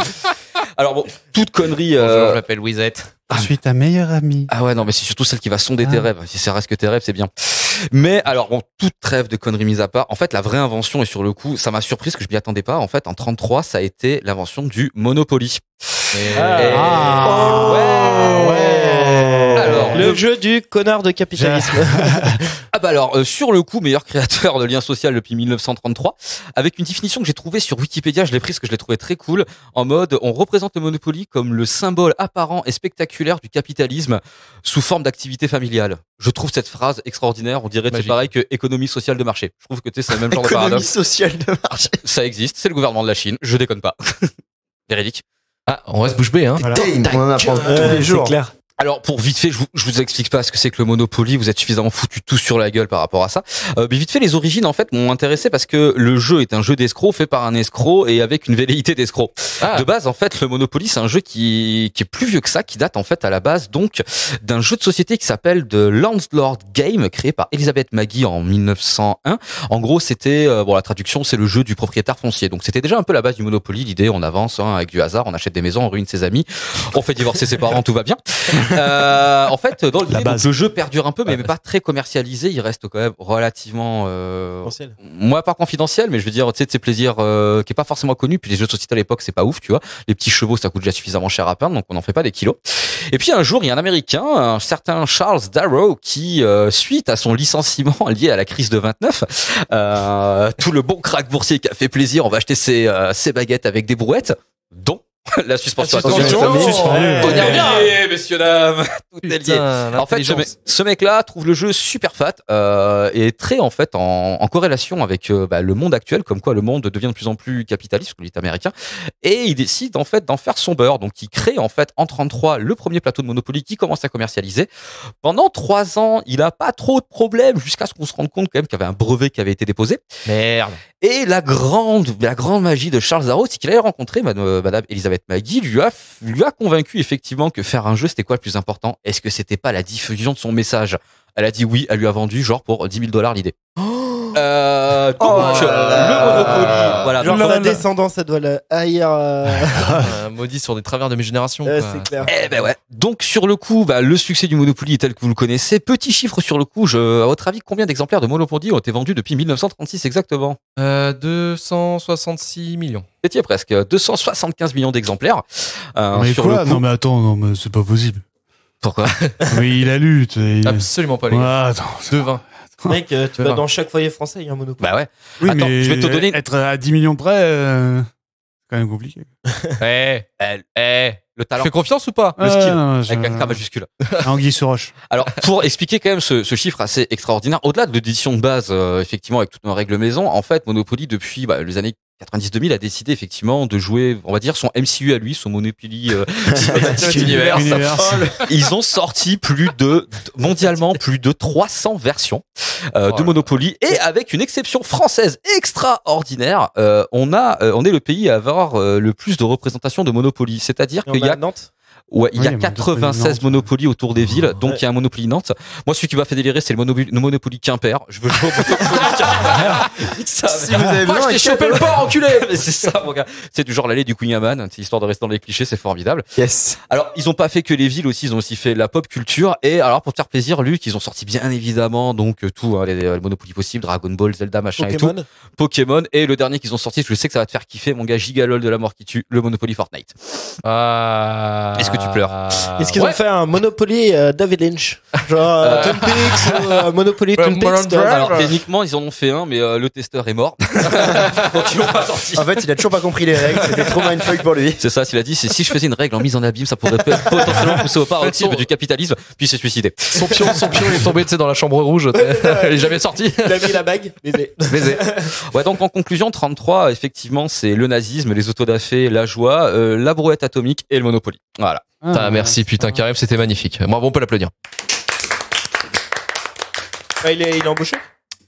[SPEAKER 6] Alors bon, toute connerie.
[SPEAKER 3] Bonjour, je m'appelle Louisette.
[SPEAKER 10] Je suis ta meilleure amie.
[SPEAKER 6] Ah ouais, non, mais c'est surtout celle qui va sonder tes rêves. Si ça reste que tes rêves, c'est bien. Mais alors, bon, toute trêve de conneries mise à part. En fait, la vraie invention, et sur le coup, ça m'a surpris parce que je m'y attendais pas. En fait, en 33, ça a été l'invention du Monopoly. Alors,
[SPEAKER 5] le jeu du connard de capitalisme.
[SPEAKER 6] Ah bah alors, sur le coup, meilleur créateur de lien social depuis 1933, avec une définition que j'ai trouvée sur Wikipédia, je l'ai prise parce que je l'ai trouvée très cool, en mode, on représente le Monopoly comme le symbole apparent et spectaculaire du capitalisme sous forme d'activité familiale. Je trouve cette phrase extraordinaire, on dirait c'est pareil que économie sociale de marché. Je trouve que c'est le même genre de paradoxe.
[SPEAKER 4] Économie sociale de marché.
[SPEAKER 6] Ça existe, c'est le gouvernement de la Chine, je déconne pas. Véridique.
[SPEAKER 3] Ah, on reste bouche bée, hein.
[SPEAKER 4] Voilà. On en apprend tous les jours.
[SPEAKER 5] C'est clair.
[SPEAKER 6] Alors pour vite fait, je vous explique pas ce que c'est que le Monopoly, vous êtes suffisamment foutu tous sur la gueule par rapport à ça. Mais vite fait, les origines en fait m'ont intéressé parce que le jeu est un jeu d'escroc fait par un escroc et avec une velléité d'escroc. De base en fait, le Monopoly c'est un jeu qui est plus vieux que ça, qui date en fait à la base donc d'un jeu de société qui s'appelle The Landlord Game, créé par Elizabeth Maggie en 1901. En gros, c'était la traduction c'est le jeu du propriétaire foncier. Donc c'était déjà un peu la base du Monopoly, l'idée on avance avec du hasard, on achète des maisons, on ruine ses amis, on fait divorcer ses parents, tout va bien. En fait, dans le jeu perdure un peu, mais pas très commercialisé. Il reste quand même relativement, moi pas confidentiel, mais je veux dire, tu sais, de ces plaisirs qui est pas forcément connu. Puis les jeux de société à l'époque, c'est pas ouf, tu vois. Les petits chevaux, ça coûte déjà suffisamment cher à peindre, donc on n'en fait pas des kilos. Et puis un jour, il y a un Américain, un certain Charles Darrow, qui, suite à son licenciement lié à la crise de 29, tout le bon crack boursier qui a fait plaisir, on va acheter ses baguettes avec des brouettes, dont La suspension.
[SPEAKER 3] Regardez,
[SPEAKER 6] messieurs dames. Tout est lié.
[SPEAKER 3] Putain,
[SPEAKER 6] En fait, ce mec-là trouve le jeu super fat et très en fait en corrélation avec le monde actuel, comme quoi le monde devient de plus en plus capitaliste, comme il est américain, et il décide en fait d'en faire son beurre. Donc, il crée en fait en 33 le premier plateau de Monopoly qui commence à commercialiser. Pendant 3 ans, il a pas trop de problèmes jusqu'à ce qu'on se rende compte quand même qu'il y avait un brevet qui avait été déposé.
[SPEAKER 3] Merde.
[SPEAKER 6] Et la grande magie de Charles Darrow, c'est qu'il avait rencontré Madame Elisabeth Maggie, lui a convaincu effectivement que faire un jeu, c'était quoi le plus important? Est-ce que c'était pas la diffusion de son message? Elle a dit oui, elle lui a vendu genre pour $10 000 l'idée. Le Monopoly, voilà.
[SPEAKER 5] Genre la descendance, ça doit la haïr.
[SPEAKER 3] Maudit sur des travers de mes générations.
[SPEAKER 5] C'est clair.
[SPEAKER 6] Eh ben ouais. Donc sur le coup, le succès du Monopoly est tel que vous le connaissez. Petit chiffre sur le coup, à votre avis, combien d'exemplaires de Monopoly ont été vendus depuis 1936 exactement?
[SPEAKER 3] 266 millions.
[SPEAKER 6] C'était presque 275 millions d'exemplaires.
[SPEAKER 10] Mais
[SPEAKER 6] sur
[SPEAKER 10] quoi?
[SPEAKER 6] le coup.
[SPEAKER 10] Non mais attends, non mais c'est pas possible.
[SPEAKER 6] Pourquoi?
[SPEAKER 10] Mais il a lu.
[SPEAKER 3] Absolument pas, les gars.
[SPEAKER 10] Ah, attends.
[SPEAKER 3] 2,20.
[SPEAKER 5] Mec, tu vas dans chaque foyer français, il y a un Monopoly.
[SPEAKER 6] Bah ouais.
[SPEAKER 10] Oui,
[SPEAKER 6] Attends,
[SPEAKER 10] mais
[SPEAKER 6] je vais te donner.
[SPEAKER 10] être à 10 millions près, c'est quand même compliqué.
[SPEAKER 6] Le talent.
[SPEAKER 3] Tu fais confiance ou pas?
[SPEAKER 6] Le skill.
[SPEAKER 10] Non,
[SPEAKER 6] Avec un K majuscule.
[SPEAKER 10] Anguille sur roche.
[SPEAKER 6] Alors, pour expliquer quand même ce chiffre assez extraordinaire, au-delà de l'édition de base, effectivement, avec toutes nos règles maison, en fait, Monopoly, depuis les années 90-2000, a décidé effectivement de jouer, on va dire, son MCU à lui, son Monopoly Univers. Ils ont sorti mondialement plus de 300 versions de Monopoly, et avec une exception française extraordinaire, on est le pays à avoir le plus de représentation de Monopoly. C'est-à-dire qu'il y a
[SPEAKER 5] Nantes.
[SPEAKER 6] Ouais, il y a
[SPEAKER 10] Oui,
[SPEAKER 6] 96 Monopoly autour des villes, donc il y a un Monopoly Nantes. Moi, celui qui m'a fait délirer, c'est le Monopoly Quimper. Je veux jouer au Monopoly Quimper.
[SPEAKER 4] Si vous avez besoin,
[SPEAKER 3] je t'ai chopé le port, enculé!
[SPEAKER 6] Mais c'est ça, mon gars. C'est du genre l'allée du Queen Amman, c'est histoire de rester dans les clichés, c'est formidable.
[SPEAKER 4] Yes.
[SPEAKER 6] Alors, ils ont pas fait que les villes aussi, ils ont aussi fait la pop culture. Et alors, pour te faire plaisir, Luc, ils ont sorti bien évidemment, donc tout, les Monopoly possibles, Dragon Ball, Zelda, machin et tout. Pokémon. Et le dernier qu'ils ont sorti, je sais que ça va te faire kiffer, mon gars, Gigalol de la mort qui tue, le Monopoly Fortnite. Est-ce que tu pleures?
[SPEAKER 5] Est-ce qu'ils ont fait un Monopoly David Lynch? Genre Twin Peaks ou Monopoly Twin Peaks?
[SPEAKER 6] Alors, techniquement, ils en ont fait un, mais le testeur est mort. Donc, ils l'ont pas sorti.
[SPEAKER 4] En fait, il a toujours pas compris les règles. C'était trop mindfuck pour lui.
[SPEAKER 6] C'est ça, s'il a dit, c'est si je faisais une règle en mise en abîme, ça pourrait potentiellement pousser au paroxysme du capitalisme, puis s'est suicidé.
[SPEAKER 3] Son pion, il est tombé, dans la chambre rouge. Il est jamais sorti.
[SPEAKER 5] Il a mis la bague,
[SPEAKER 6] baisé. Ouais, donc en conclusion, 33, effectivement, c'est le nazisme, les autodafés, la joie, la brouette atomique et le Monopoly. Voilà.
[SPEAKER 3] Merci, putain, Karim, c'était magnifique. Bravo, on peut l'applaudir.
[SPEAKER 5] Il est embauché?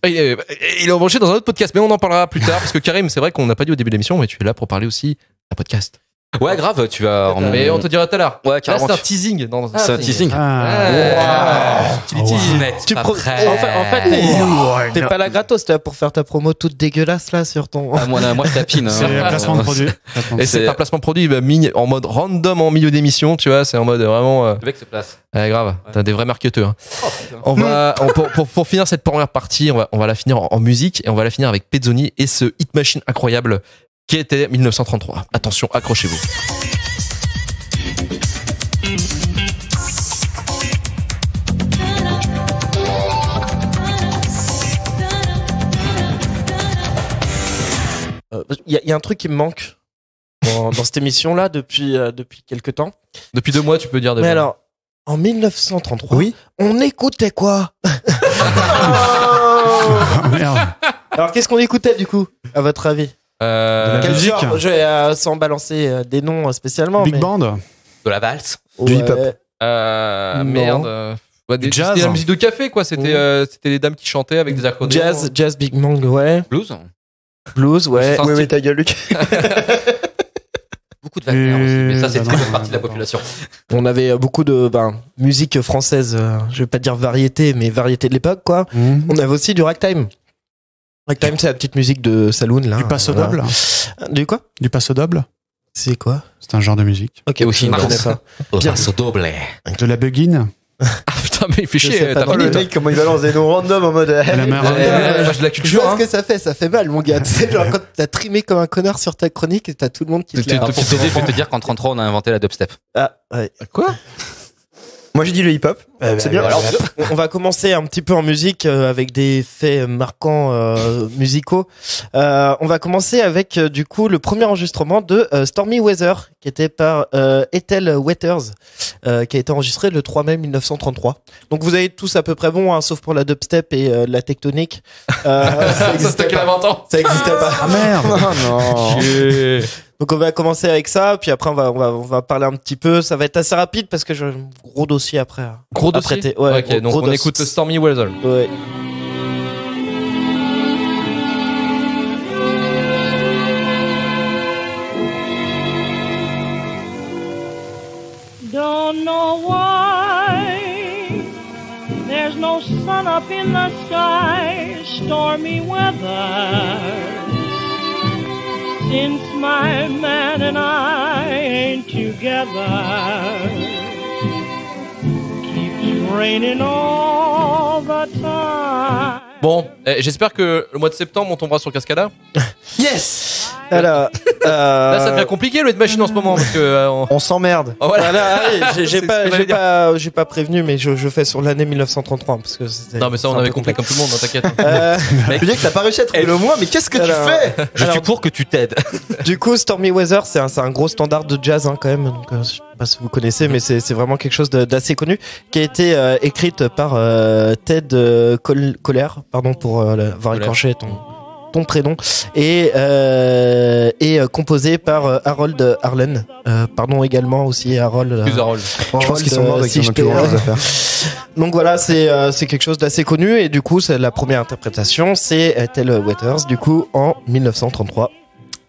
[SPEAKER 3] Il est embauché dans un autre podcast, mais on en parlera plus tard, parce que Karim, c'est vrai qu'on n'a pas dit au début de l'émission, mais tu es là pour parler aussi d'un podcast.
[SPEAKER 6] Ouais, grave, tu vas.
[SPEAKER 3] Mais on te dira tout à l'heure.
[SPEAKER 6] Ouais,
[SPEAKER 3] Là,
[SPEAKER 6] carrément.
[SPEAKER 3] c'est un teasing.
[SPEAKER 6] C'est un teasing.
[SPEAKER 3] Tu teases.
[SPEAKER 5] En fait, t'es pas là gratos, t'es là pour faire ta promo toute dégueulasse là sur ton.
[SPEAKER 6] Moi, je tapine.
[SPEAKER 10] C'est un placement de produit.
[SPEAKER 3] Et c'est un placement de produit en mode random en milieu d'émission, tu vois, c'est en mode vraiment.
[SPEAKER 6] Le mec se place.
[SPEAKER 3] Grave, t'as des vrais marketeurs.
[SPEAKER 6] Oh,
[SPEAKER 3] Pour finir cette première partie, on va la finir en musique et on va la finir avec Pezzoni et ce hit machine incroyable qui était 1933. Attention, accrochez-vous.
[SPEAKER 5] Il y a un truc qui me manque dans cette émission-là depuis quelques temps.
[SPEAKER 3] Depuis 2 mois, tu peux dire.
[SPEAKER 5] Mais alors, en 1933, oui, on écoutait quoi?
[SPEAKER 10] Merde.
[SPEAKER 5] Alors, qu'est-ce qu'on écoutait du coup, à votre avis?
[SPEAKER 10] La musique.
[SPEAKER 5] Sans balancer des noms spécialement.
[SPEAKER 10] Big Band.
[SPEAKER 6] De la valse.
[SPEAKER 5] Du hip-hop.
[SPEAKER 3] Merde.
[SPEAKER 10] Jazz.
[SPEAKER 3] C'était la musique de café, quoi. C'était les dames qui chantaient avec des accordéons.
[SPEAKER 5] Jazz, Big Bang, ouais.
[SPEAKER 6] Blues,
[SPEAKER 5] ouais.
[SPEAKER 4] Oui, ta gueule, Luc.
[SPEAKER 6] Beaucoup de Wagner aussi, mais ça, c'est une très bonne partie de la population.
[SPEAKER 5] On avait beaucoup de musique française, je vais pas dire variété, mais variété de l'époque, quoi. On avait aussi du ragtime. Ragtime, c'est la petite musique de saloon, là.
[SPEAKER 10] Du passo double.
[SPEAKER 5] Du quoi?
[SPEAKER 10] Du passo double.
[SPEAKER 5] C'est quoi?
[SPEAKER 10] C'est un genre de musique.
[SPEAKER 5] Ok,
[SPEAKER 6] aussi une danse. Passo double.
[SPEAKER 10] De la buggin.
[SPEAKER 3] Ah putain, mais il fait chier. T'as pas
[SPEAKER 4] Le mec, comment il balance des noms random en mode.
[SPEAKER 10] La mère.
[SPEAKER 3] de la
[SPEAKER 5] Tu
[SPEAKER 3] culture.
[SPEAKER 5] vois ce que ça fait mal, mon gars. Tu sais, genre, quand t'as trimé comme un connard sur ta chronique et t'as tout le monde qui te l'a.
[SPEAKER 6] Alors, pour t'aider, je vais te dire qu'en 33, on a inventé la dubstep.
[SPEAKER 5] Ah, ouais.
[SPEAKER 3] Quoi?
[SPEAKER 4] Moi j'ai dit le hip-hop. C'est bien.
[SPEAKER 5] Alors, on va commencer un petit peu en musique avec des faits marquants musicaux. On va commencer avec du coup le premier enregistrement de Stormy Weather qui était par Ethel Waters, qui a été enregistré le 3 mai 1933. Donc vous avez tous à peu près bon, hein, sauf pour la dubstep et la tectonique.
[SPEAKER 3] Ça c'était qu'il a 20 ans.
[SPEAKER 5] Ça existait pas.
[SPEAKER 10] Ah merde.
[SPEAKER 4] non.
[SPEAKER 5] Donc on va commencer avec ça, puis après on va parler un petit peu. Ça va être assez rapide parce que j'ai un gros dossier après.
[SPEAKER 3] Gros
[SPEAKER 5] à
[SPEAKER 3] dossier.
[SPEAKER 5] traiter. Ouais,
[SPEAKER 3] Ok, donc on écoute Stormy Weather.
[SPEAKER 5] Ouais.
[SPEAKER 11] Don't know why there's no sun up in the sky, stormy weather. Since my man and I ain't together, keeps raining all the time.
[SPEAKER 3] Bon, j'espère que le mois de septembre on tombera sur Cascada.
[SPEAKER 5] Yes. Alors,
[SPEAKER 3] là ça devient compliqué le Hit Machine en ce moment parce que
[SPEAKER 4] on s'emmerde.
[SPEAKER 3] Oh, voilà.
[SPEAKER 5] Voilà, allez, j'ai pas prévenu, mais je fais sur l'année 1933 parce que c'était.
[SPEAKER 3] Non mais ça on avait compris comme tout le monde, t'inquiète.
[SPEAKER 4] Je veux dire que t'as pas réussi à trouver le mois, mais qu'est-ce que tu fais?
[SPEAKER 6] Je suis pour que tu t'aides.
[SPEAKER 5] Du coup, Stormy Weather, c'est un gros standard de jazz hein, quand même. Donc, je sais pas si vous connaissez, mais c'est vraiment quelque chose d'assez connu, qui a été écrite par Ted Koller, pardon pour avoir écorché ton prénom, et composé par Harold Arlen, pardon également aussi Harold.
[SPEAKER 3] Plus Harold.
[SPEAKER 4] Je pense qu'ils sont morts et qu'ils ont plus grand chose à faire.
[SPEAKER 5] Donc voilà, c'est quelque chose d'assez connu, et du coup c'est la première interprétation, c'est Ethel Waters du coup en 1933.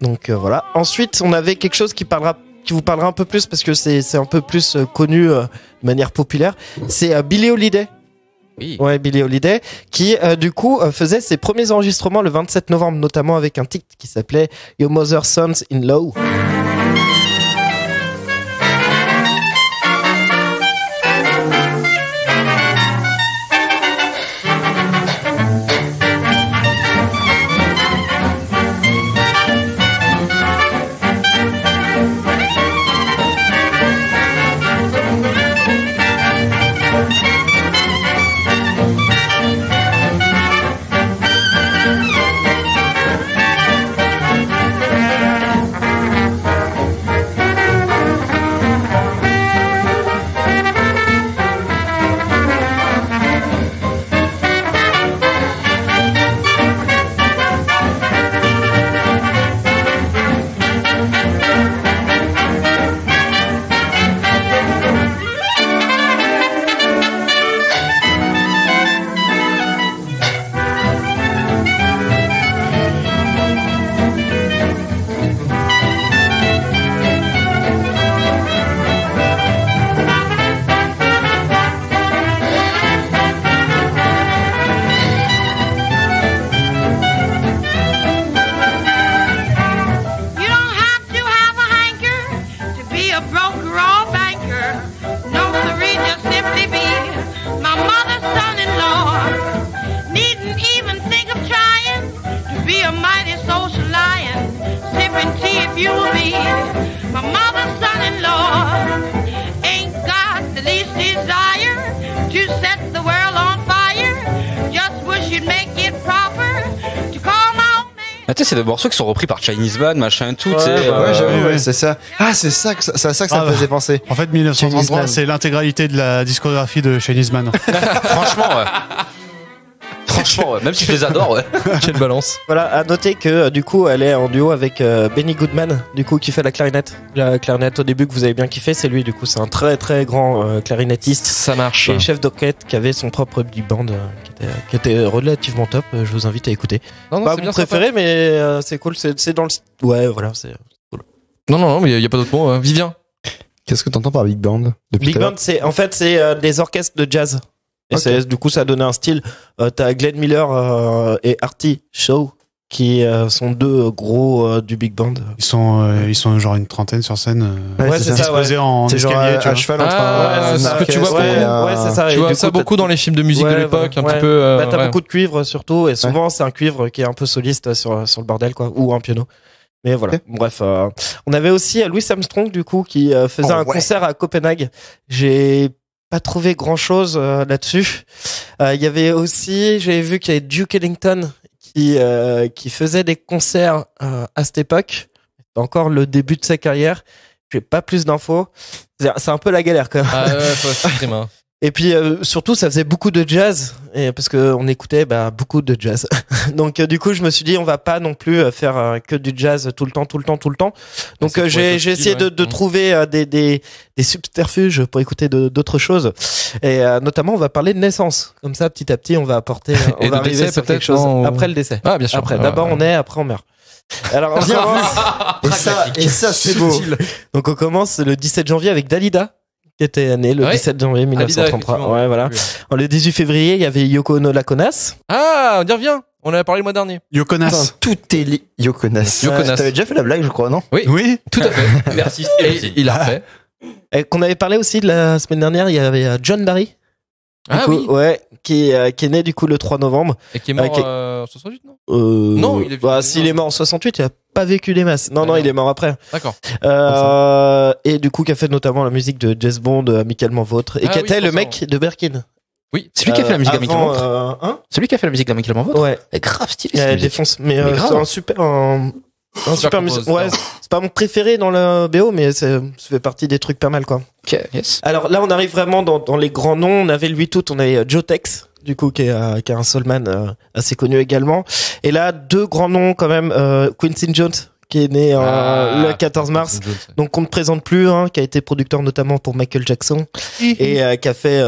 [SPEAKER 5] Donc voilà. Ensuite, on avait quelque chose qui vous parlera un peu plus parce que c'est un peu plus connu de manière populaire. C'est Billie Holiday.
[SPEAKER 6] Oui.
[SPEAKER 5] Ouais, Billie Holiday, qui du coup faisait ses premiers enregistrements le 27 novembre, notamment avec un titre qui s'appelait Your Mother's Son's in Law.
[SPEAKER 6] Tu sais, c'est des morceaux qui sont repris par Chinese Man, machin, tout, tu sais.
[SPEAKER 4] Ouais, j'avoue, ouais, c'est ça. Ah, c'est ça que ça me faisait penser.
[SPEAKER 10] En fait, 1933, c'est l'intégralité de la discographie de Chinese Man.
[SPEAKER 6] Franchement, ouais. Franchement, ouais. Même si je les adore, ouais.
[SPEAKER 3] Quelle balance.
[SPEAKER 5] Voilà, à noter que du coup, elle est en duo avec Benny Goodman, du coup, qui fait la clarinette. La clarinette au début que vous avez bien kiffé, c'est lui, du coup, c'est un très très grand clarinettiste.
[SPEAKER 3] Ça marche.
[SPEAKER 5] Et chef d'orchestre qui avait son propre big band qui était relativement top. Je vous invite à écouter.
[SPEAKER 3] Non,
[SPEAKER 5] Pas
[SPEAKER 3] c'est
[SPEAKER 5] mon
[SPEAKER 3] bien
[SPEAKER 5] préféré, mais c'est cool. C'est dans le. Ouais, voilà, c'est cool.
[SPEAKER 3] Non, mais il y a pas d'autre mot. Vivian.
[SPEAKER 4] Qu'est-ce que t'entends par big band depuis
[SPEAKER 5] Big band, c'est des orchestres de jazz. Et
[SPEAKER 4] Okay.
[SPEAKER 5] du coup, ça a donné un style. T'as Glenn Miller et Artie Shaw qui sont deux gros du big band.
[SPEAKER 10] Ils sont genre une trentaine sur scène.
[SPEAKER 5] Ouais, c'est ça.
[SPEAKER 10] Disposés en
[SPEAKER 4] C'est genre
[SPEAKER 10] escalier, tu
[SPEAKER 4] à
[SPEAKER 10] vois.
[SPEAKER 4] cheval entre
[SPEAKER 3] c'est ce que tu vois beaucoup.
[SPEAKER 5] Ouais, c'est ça.
[SPEAKER 3] Tu vois ça beaucoup dans les films de musique de l'époque, un petit peu.
[SPEAKER 5] Bah, t'as
[SPEAKER 3] ouais.
[SPEAKER 5] beaucoup de cuivre surtout, et souvent c'est un cuivre qui est un peu soliste sur le bordel, quoi, ou un piano. Mais voilà.
[SPEAKER 4] Okay.
[SPEAKER 5] Bref, on avait aussi Louis Armstrong du coup qui faisait un concert à Copenhague. J'ai pas trouvé grand chose là-dessus. Il y avait aussi, j'avais vu qu'il y avait Duke Ellington qui faisait des concerts à cette époque. C'était encore le début de sa carrière. J'ai pas plus d'infos. C'est un peu la galère quand même.
[SPEAKER 3] Ah ouais, faut supprimer, hein.
[SPEAKER 5] Et puis surtout, ça faisait beaucoup de jazz, et parce que on écoutait beaucoup de jazz. Donc du coup, je me suis dit, on va pas non plus faire que du jazz tout le temps. Donc j'ai essayé de trouver des subterfuges pour écouter d'autres choses. Et notamment, on va parler de naissance. Comme ça, petit à petit, on va apporter, on va arriver sur quelque chose après le décès.
[SPEAKER 3] Ah, bien sûr.
[SPEAKER 5] Après, d'abord on est, après on meurt. Alors on commence. et ça c'est beau. Donc on commence le 17 janvier avec Dalida, qui était né le 17 janvier 1933. Ouais, voilà. Le 18 février, il y avait Yoko ono Lakonas.
[SPEAKER 3] Ah, on y revient. On en a parlé le mois dernier.
[SPEAKER 10] Yokonas.
[SPEAKER 4] Tout est Yokonas. T'avais déjà fait la blague, je crois, non?
[SPEAKER 3] Oui, tout à fait. Merci. Et il a fait.
[SPEAKER 5] Et qu'on avait parlé aussi de la semaine dernière, il y avait John Barry.
[SPEAKER 3] Oui.
[SPEAKER 5] Ouais, qui est né du coup le 3 novembre.
[SPEAKER 3] Et qui est mort en 68, non?
[SPEAKER 5] Non,
[SPEAKER 3] il est
[SPEAKER 5] s'il est mort en 68, il a pas vécu des masses. Non, il est mort après.
[SPEAKER 3] D'accord.
[SPEAKER 5] Et du coup, qui a fait notamment la musique de James Bond, Amicalement Vôtre, et qui était le mec de Birkin.
[SPEAKER 6] Oui, c'est lui qui a fait la musique d'Amicalement Vôtre. C'est lui qui a fait la musique d'Amicalement Vôtre.
[SPEAKER 5] Ouais.
[SPEAKER 6] C'est grave stylé.
[SPEAKER 5] Il défonce, mais c'est un super musique. Ouais, c'est pas mon préféré dans la BO, mais ça fait partie des trucs pas mal, quoi.
[SPEAKER 6] Ok, yes.
[SPEAKER 5] Alors là, on arrive vraiment dans les grands noms. On avait le 8 août, on avait Joe Tex, du coup, qui est un soulman assez connu également. Et là, deux grands noms quand même, Quincy Jones, qui est né le 14 mars, donc qu'on ne présente plus, qui a été producteur notamment pour Michael Jackson, et qui a fait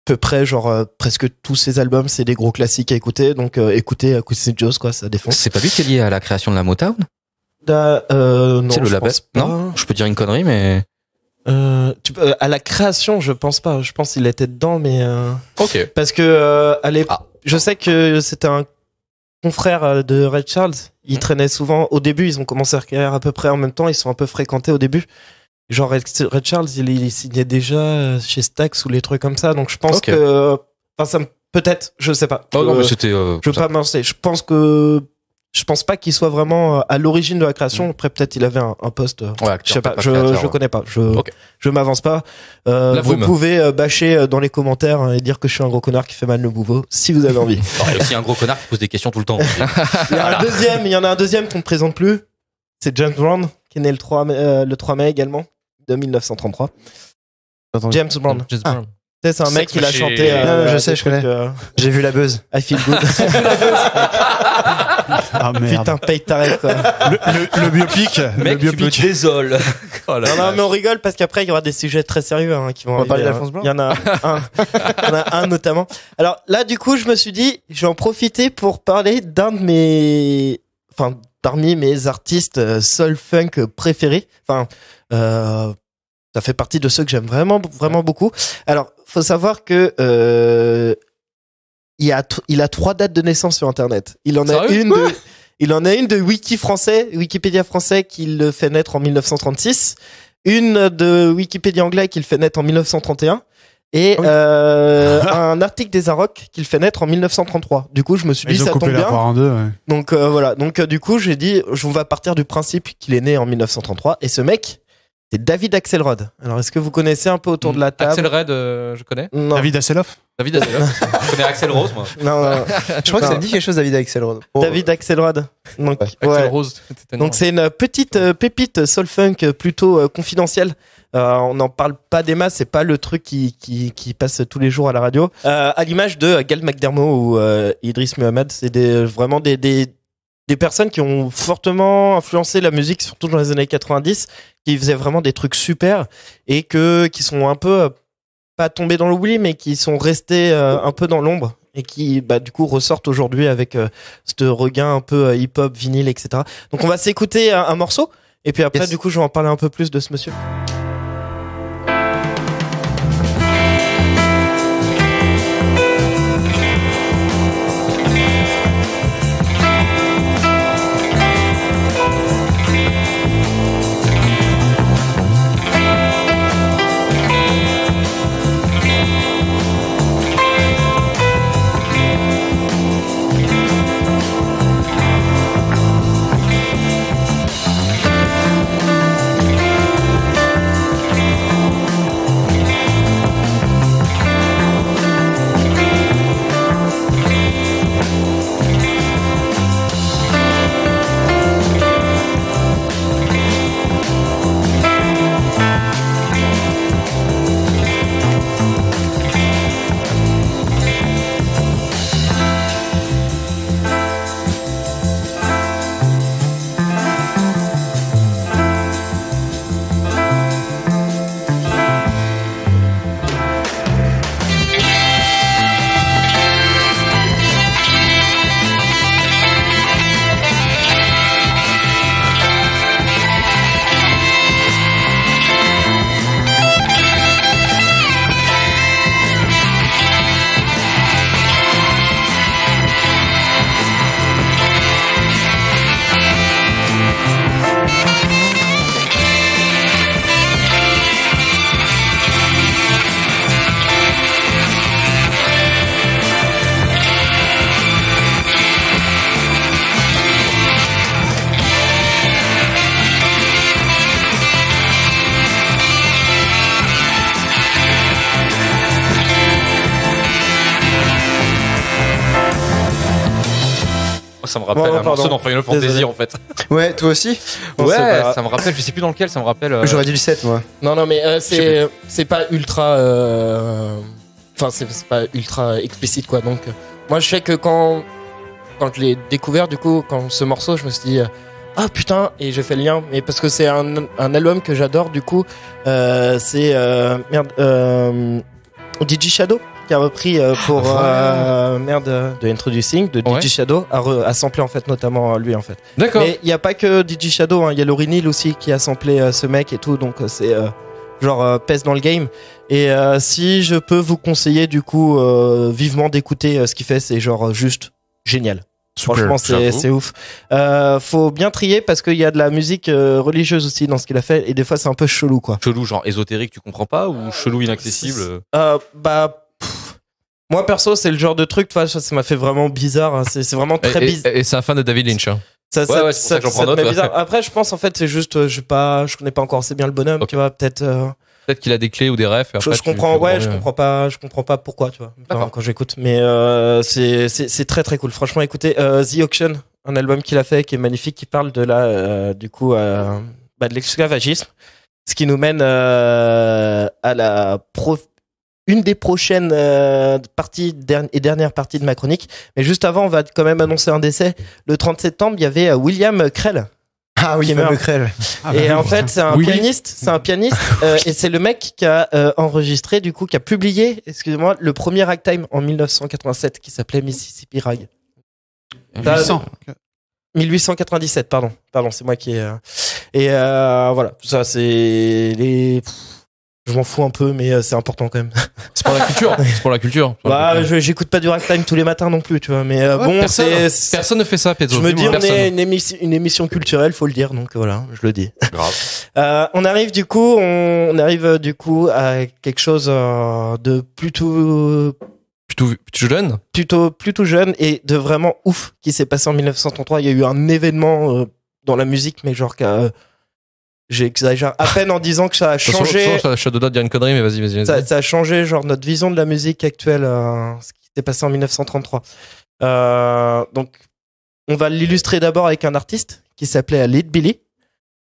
[SPEAKER 5] peu près presque tous ses albums, c'est des gros classiques à écouter, donc écoutez Quincy Jones, quoi, ça défonce.
[SPEAKER 6] C'est pas lui qui est lié à la création de la Motown?
[SPEAKER 5] Non,
[SPEAKER 6] c'est le label. Non, je peux dire une connerie, mais
[SPEAKER 5] à la création, je pense pas. Je pense qu'il était dedans, mais
[SPEAKER 3] ok.
[SPEAKER 5] Parce que je sais que c'était un confrère de Ray Charles. Ils traînaient souvent. Au début, ils ont commencé leur carrière à peu près en même temps. Ils sont un peu fréquentés au début. Genre Ray Charles, il signait déjà chez Stax ou les trucs comme ça. Donc je pense que, ça peut-être, je sais pas.
[SPEAKER 6] Oh non, mais c'était.
[SPEAKER 5] Je veux pas m'avancer. Je pense pas qu'il soit vraiment à l'origine de la création. Après, peut-être il avait un poste. Je sais pas. Je connais pas. Je m'avance pas. Vous pouvez bâcher dans les commentaires et dire que je suis un gros connard qui fait mal le bourreau, si vous avez envie.
[SPEAKER 6] Il y a aussi un gros connard qui pose des questions tout le temps.
[SPEAKER 5] Il y en a un deuxième qu'on ne présente plus. C'est James Brown, qui est né le 3 mai également, de 1933. James Brown. C'est un mec qui l'a chanté.
[SPEAKER 4] Je sais, je connais. J'ai vu la buzz.
[SPEAKER 5] I feel good.
[SPEAKER 10] Ah merde.
[SPEAKER 5] Putain, paye taré, quoi.
[SPEAKER 10] Le biopic.
[SPEAKER 6] Mec,
[SPEAKER 10] le biopic.
[SPEAKER 6] tu me désoles.
[SPEAKER 5] Oh non, mais on rigole parce qu'après, il y aura des sujets très sérieux, qui vont
[SPEAKER 4] arriver. On va parler d'Alphonse Blanc.
[SPEAKER 5] Il y en a un notamment. Alors là, du coup, je me suis dit, je vais en profiter pour parler parmi mes artistes soul funk préférés. Ça fait partie de ceux que j'aime vraiment, vraiment beaucoup. Alors, faut savoir que il a 3 dates de naissance sur Internet. Il en a une de Wikipédia français qui le fait naître en 1936, une de Wikipédia anglais qui le fait naître en 1931. Et un article des Arocs qui le fait naître en 1933. Du coup, je me suis dit, ça tombe bien.
[SPEAKER 10] En deux, ouais.
[SPEAKER 5] Donc voilà. Donc du coup, j'ai dit, on va partir du principe qu'il est né en 1933. Et ce mec, c'est David Axelrod. Alors, est-ce que vous connaissez un peu autour de la table?
[SPEAKER 3] Axelrod, je connais.
[SPEAKER 5] Non.
[SPEAKER 10] David Hasselhoff.
[SPEAKER 3] Je connais Axel Rose, moi.
[SPEAKER 5] Non.
[SPEAKER 4] Je crois que ça me dit quelque chose, David Axelrod.
[SPEAKER 5] David Axelrod. Donc,
[SPEAKER 3] Axel Rose.
[SPEAKER 5] Donc c'est une petite pépite soul funk plutôt confidentielle. On n'en parle pas des masses, c'est pas le truc qui passe tous les jours à la radio. À l'image de Gal McDermott ou Idris Muhammad, c'est vraiment des personnes qui ont fortement influencé la musique, surtout dans les années 90, qui faisaient vraiment des trucs super et qui sont un peu pas tombés dans l'oubli, mais qui sont restés un peu dans l'ombre et qui du coup ressortent aujourd'hui avec ce regain un peu hip-hop, vinyle, etc. Donc on va s'écouter un morceau et puis après du coup je vais en parler un peu plus de ce monsieur.
[SPEAKER 6] Ça me rappelle un morceau dans Final Fantasy en fait.
[SPEAKER 4] Ouais, toi aussi?
[SPEAKER 6] Ouais, ça me rappelle, je sais plus dans lequel, ça me rappelle.
[SPEAKER 4] J'aurais dit le 7, moi.
[SPEAKER 5] Non, mais c'est pas ultra. Enfin, c'est pas ultra explicite quoi. Donc, moi je sais que quand je l'ai découvert, du coup, quand ce morceau, je me suis dit. Ah putain, et j'ai fait le lien, mais parce que c'est un album que j'adore, du coup, c'est DJ Shadow qui a repris pour de Introducing de DJ Shadow a samplé en fait notamment lui en fait.
[SPEAKER 3] D'accord.
[SPEAKER 5] Mais il y a pas que DJ Shadow, hein, il y a Lauryn Hill aussi qui a samplé ce mec et tout, donc c'est genre pèse dans le game. Et si je peux vous conseiller du coup vivement d'écouter ce qu'il fait, c'est genre juste génial.
[SPEAKER 3] Super,
[SPEAKER 5] franchement, c'est ouf. Faut bien trier parce qu'il y a de la musique religieuse aussi dans ce qu'il a fait et des fois c'est un peu chelou quoi.
[SPEAKER 6] Chelou genre ésotérique, tu comprends pas, ou chelou inaccessible?
[SPEAKER 5] Moi perso, c'est le genre de truc, tu vois, ça m'a fait vraiment bizarre. Hein. C'est vraiment très bizarre.
[SPEAKER 3] Et c'est un fan de David Lynch. Hein.
[SPEAKER 5] Ça bizarre. Après, je pense en fait, c'est juste, je connais pas encore assez bien le bonhomme, tu vois, peut-être.
[SPEAKER 3] Peut-être qu'il a des clés ou des refs.
[SPEAKER 5] Je comprends pas pourquoi, tu vois, quand j'écoute. Mais c'est très très cool. Franchement, écoutez, The Auction, un album qu'il a fait qui est magnifique, qui parle de de l'esclavagisme, ce qui nous mène à une des prochaines dernières parties de ma chronique. Mais juste avant, on va quand même annoncer un décès. Le 30 septembre, il y avait William Krell.
[SPEAKER 4] Ah oui, fameux Krell.
[SPEAKER 5] Et en fait, c'est un pianiste, et c'est le mec qui a enregistré, du coup, qui a publié, excusez-moi, le premier ragtime en 1987 qui s'appelait Mississippi Rag. 1897, pardon, c'est moi qui ai... Et voilà, ça c'est les... Je m'en fous un peu, mais c'est important quand même.
[SPEAKER 3] C'est pour la culture.
[SPEAKER 5] J'écoute pas du ragtime tous les matins non plus, tu vois. Mais
[SPEAKER 3] personne ne fait ça, Pedro.
[SPEAKER 5] Je me dis, on est une émission culturelle, faut le dire. Donc voilà, je le dis.
[SPEAKER 6] Grave.
[SPEAKER 5] On arrive du coup à quelque chose de plutôt jeune et de vraiment ouf qui s'est passé en 1933. Il y a eu un événement dans la musique, mais genre j'exagère à peine en disant que ça a changé.
[SPEAKER 3] Je suis de dire une connerie, mais vas-y.
[SPEAKER 5] Ça a changé genre notre vision de la musique actuelle, ce qui s'est passé en 1933. Donc, on va l'illustrer d'abord avec un artiste qui s'appelait Lead Belly,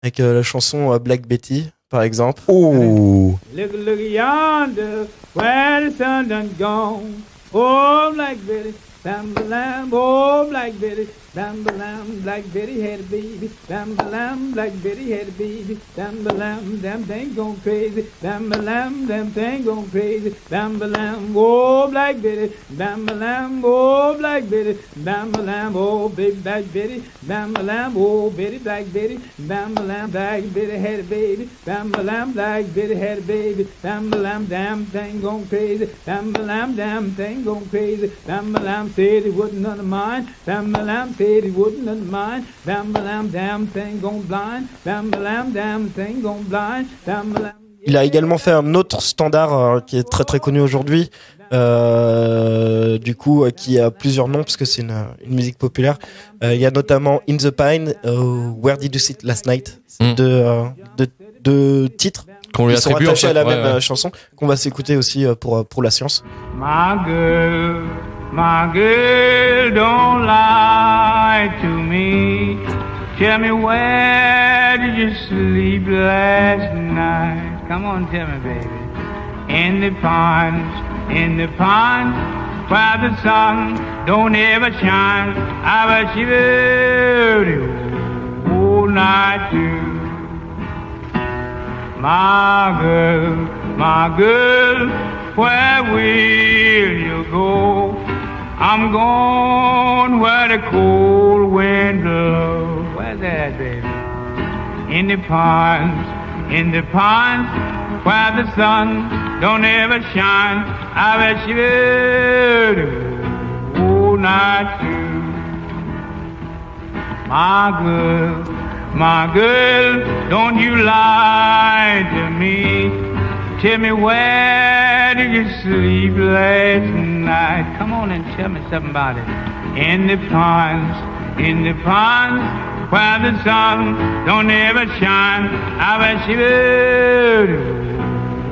[SPEAKER 5] avec la chanson Black Betty, par exemple.
[SPEAKER 11] Oh. Look yonder, where the sun done gone. Oh, Black Betty, bam-ba-lam, oh, Black Betty. Bam-ba-lam, Black Betty had a baby. Bam-ba-lam, Black Betty had a baby. Bam-ba-lam, damn thing gone crazy. Bam-ba-lam, damn thing gone crazy. Bam-ba-lam, oh, Black Betty. Bam-ba-lam, oh, Black Betty. Bam-ba-lam, oh, baby Black Betty. Bam-ba-lam, oh, Betty Black Betty. Bam-ba-lam, Black Betty had a baby. Bam-ba-lam, Black Betty had a baby. Bam-ba-lam, damn thing gone crazy. Bam-ba-lam, damn thing gone crazy. Bam-ba-lam said he wasn't none of mine. Bam-ba-lam he wouldn't mind. Bam-ba-lam, damn thing gone blind. Bam-ba-lam, damn thing gone blind. Bam-ba-lam.
[SPEAKER 5] Il a également fait un autre standard qui est très très connu aujourd'hui, du coup qui a plusieurs noms parce que c'est une musique populaire. Il y a notamment In the Pine, Where Did You Sit Last Night, deux titres
[SPEAKER 3] qu'on lui
[SPEAKER 5] qui sont attachés
[SPEAKER 3] en fait.
[SPEAKER 5] à la même chanson qu'on va s'écouter aussi pour la science.
[SPEAKER 11] My girl, don't lie to me. Tell me, where did you sleep last night? Come on, tell me, baby. In the pond, where the sun don't ever shine. I was shivering all night too. My girl, where will you go? I'm going where the cold wind blows. Where's that, baby? In the ponds, where the sun don't ever shine. I bet you all night too. My girl, don't you lie to me. Tell me, where did you sleep last night? Come on and tell me something about it. In the ponds, where the sun don't ever shine. I bet you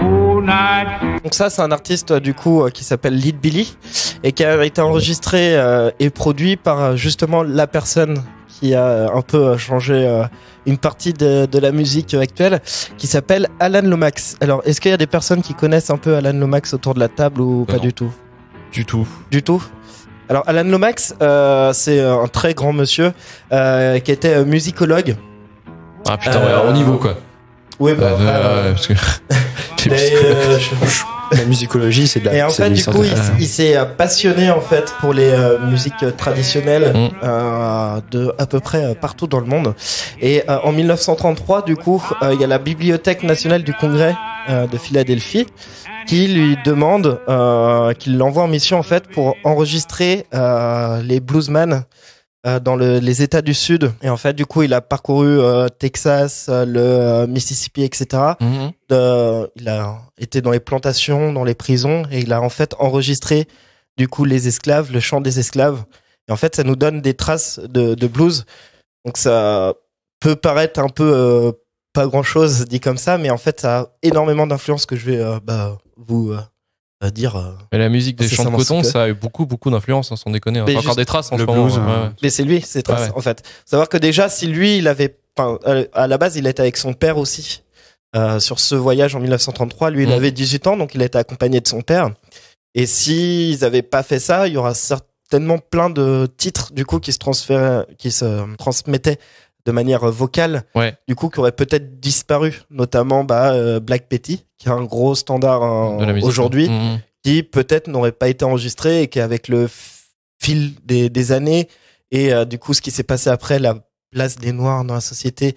[SPEAKER 11] all night.
[SPEAKER 5] Donc ça, c'est un artiste du coup qui s'appelle Lead Billy et qui a été enregistré et produit par justement la personne qui a un peu changé une partie de la musique actuelle, qui s'appelle Alan Lomax. Alors, est-ce qu'il y a des personnes qui connaissent un peu Alan Lomax autour de la table ou pas du tout?
[SPEAKER 3] Du tout.
[SPEAKER 5] Du tout. Alors, Alan Lomax, c'est un très grand monsieur qui était musicologue.
[SPEAKER 3] Ah putain, ouais, au niveau quoi.
[SPEAKER 5] Oui, bah,
[SPEAKER 3] parce que
[SPEAKER 4] la musicologie, c'est de la.
[SPEAKER 5] Et en fait, du coup, il s'est passionné en fait pour les musiques traditionnelles de à peu près partout dans le monde. Et en 1933, du coup, il y a la Bibliothèque nationale du Congrès de Philadelphie qui lui demande, qu'il l'envoie en mission en fait pour enregistrer les bluesmen dans les États du Sud. Et en fait, du coup, il a parcouru Texas, le Mississippi, etc. Il a été dans les plantations, dans les prisons, et il a en fait enregistré du coup les esclaves, le chant des esclaves. Et en fait, ça nous donne des traces de blues. Donc ça peut paraître un peu pas grand-chose dit comme ça, mais en fait, ça a énormément d'influence que je vais vous dire.
[SPEAKER 3] Mais la musique des champs de coton, ça a eu beaucoup d'influence, sans déconner. On a encore des traces en ce moment.
[SPEAKER 5] Mais c'est lui, ces traces, en fait. Faut savoir que déjà, si lui, il avait, à la base, il était avec son père aussi, sur ce voyage en 1933. Lui, il avait 18 ans, donc il était accompagné de son père. Et s'ils avaient pas fait ça, il y aura certainement plein de titres, du coup, qui se transmettaient de manière vocale, du coup, qui auraient peut-être disparu, notamment Black Betty, qui est un gros standard aujourd'hui, qui peut-être n'aurait pas été enregistré et qui, avec le fil des années et du coup, ce qui s'est passé après, la place des Noirs dans la société,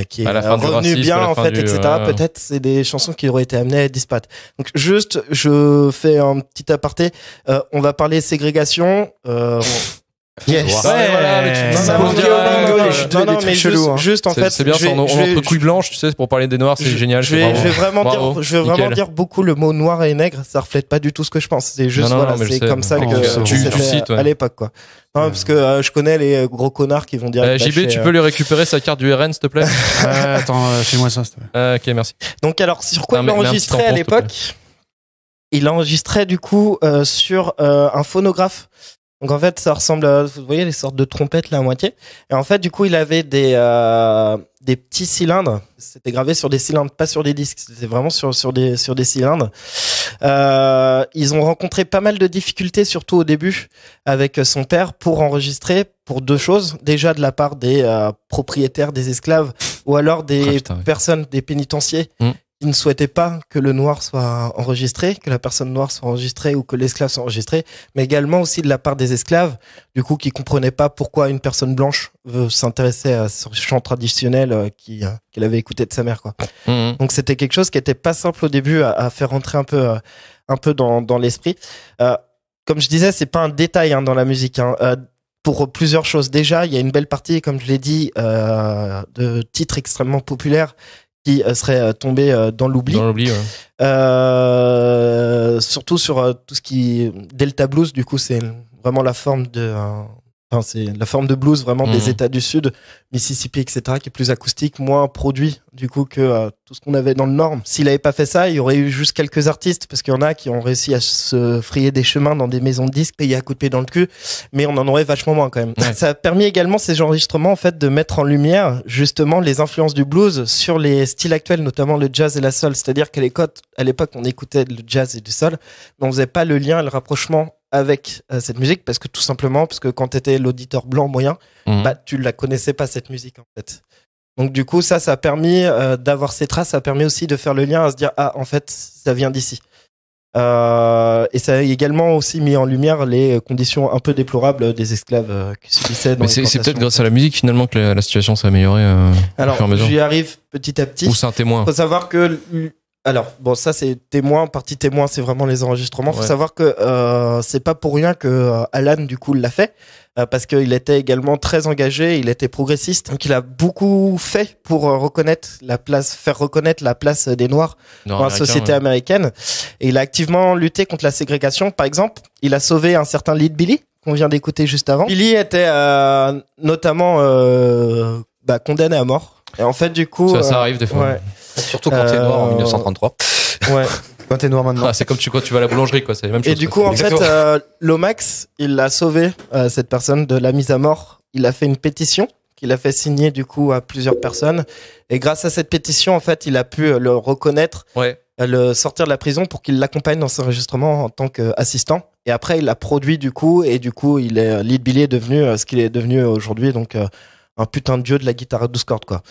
[SPEAKER 5] qui est revenu bien, en fait, etc. Peut-être c'est des chansons qui auraient été amenées à disparaître. Donc, juste, je fais un petit aparté. On va parler ségrégation.
[SPEAKER 3] Yes.
[SPEAKER 5] Juste en fait,
[SPEAKER 3] c'est bien, on entre couilles blanches, tu sais, pour parler des noirs, c'est génial.
[SPEAKER 5] Je vais vraiment dire beaucoup le mot noir et nègre, ça reflète pas du tout ce que je pense. C'est juste, c'est comme ça que
[SPEAKER 3] tu cites
[SPEAKER 5] à l'époque, quoi. Non, parce que je connais les gros connards qui vont dire.
[SPEAKER 3] JB, tu peux lui récupérer sa carte du RN, s'il te plaît?
[SPEAKER 10] Attends, fais-moi ça, s'il te plaît.
[SPEAKER 3] Ok, merci.
[SPEAKER 5] Donc, alors, sur quoi il enregistrait à l'époque? Il enregistrait, du coup, sur un phonographe. Donc en fait, ça ressemble à, vous voyez, les sortes de trompettes là à moitié. Et en fait, du coup, il avait des petits cylindres. C'était gravé sur des cylindres, pas sur des disques. C'était vraiment sur des cylindres. Ils ont rencontré pas mal de difficultés, surtout au début, avec son père pour enregistrer pour deux choses. Déjà de la part des propriétaires des esclaves ou alors des personnes, des pénitenciers. Qui ne souhaitaient pas que le noir soit enregistré, que la personne noire soit enregistrée ou que l'esclave soit enregistré, mais également aussi de la part des esclaves, du coup, qui comprenaient pas pourquoi une personne blanche s'intéressait à ce chant traditionnel qu'il avait écouté de sa mère, quoi. Donc c'était quelque chose qui était pas simple au début à faire rentrer un peu dans l'esprit. Comme je disais, c'est pas un détail dans la musique. Pour plusieurs choses. Déjà, il y a une belle partie, comme je l'ai dit, de titres extrêmement populaires qui serait tombé dans l'oubli. Surtout sur tout ce qui Delta Blues, du coup, c'est vraiment la forme de c'est la forme de blues vraiment des États du Sud, Mississippi, etc., qui est plus acoustique, moins produit du coup que tout ce qu'on avait dans le Nord. S'il avait pas fait ça, il y aurait eu juste quelques artistes, parce qu'il y en a qui ont réussi à se frayer des chemins dans des maisons de disques, payés à coups de pied dans le cul, mais on en aurait vachement moins quand même. Ça a permis également ces enregistrements en fait de mettre en lumière justement les influences du blues sur les styles actuels, notamment le jazz et la soul. C'est-à-dire qu'à l'époque, on écoutait le jazz et du soul, mais on faisait pas le lien et le rapprochement avec cette musique parce que quand t'étais l'auditeur blanc moyen, tu la connaissais pas cette musique en fait. Donc du coup ça a permis d'avoir ces traces, ça a permis aussi de faire le lien à se dire en fait ça vient d'ici. Et ça a également aussi mis en lumière les conditions un peu déplorables des esclaves qui subissaient.
[SPEAKER 3] Mais c'est peut-être grâce à la musique finalement que la situation s'est améliorée.
[SPEAKER 5] Alors j'y arrive petit à petit.
[SPEAKER 3] Ou c'est un témoin.
[SPEAKER 5] Faut savoir que ça c'est témoin, partie témoin, c'est vraiment les enregistrements. Faut savoir que c'est pas pour rien que Alan du coup l'a fait, parce qu'il était également très engagé, il était progressiste, donc il a beaucoup fait pour faire reconnaître la place des Noirs dans la société américaine. Et il a activement lutté contre la ségrégation. Par exemple, il a sauvé un certain Lead Billy qu'on vient d'écouter juste avant. Billy était notamment condamné à mort. Et en fait, du coup,
[SPEAKER 3] ça arrive des fois.
[SPEAKER 6] Surtout quand t'es noir en 1933.
[SPEAKER 5] Ouais. Quand t'es noir maintenant.
[SPEAKER 3] Ah, c'est comme quand tu vas à la boulangerie, quoi. C'est la même chose.
[SPEAKER 5] Et du coup, en fait, Lomax, il l'a sauvé, cette personne, de la mise à mort. Il a fait une pétition qu'il a fait signer, du coup, à plusieurs personnes. Et grâce à cette pétition, en fait, il a pu le reconnaître, le sortir de la prison pour qu'il l'accompagne dans ses enregistrements en tant qu'assistant. Et après, il l'a produit, du coup, et du coup, Lead Belly est devenu ce qu'il est devenu aujourd'hui, donc un putain de dieu de la guitare à 12 cordes, quoi.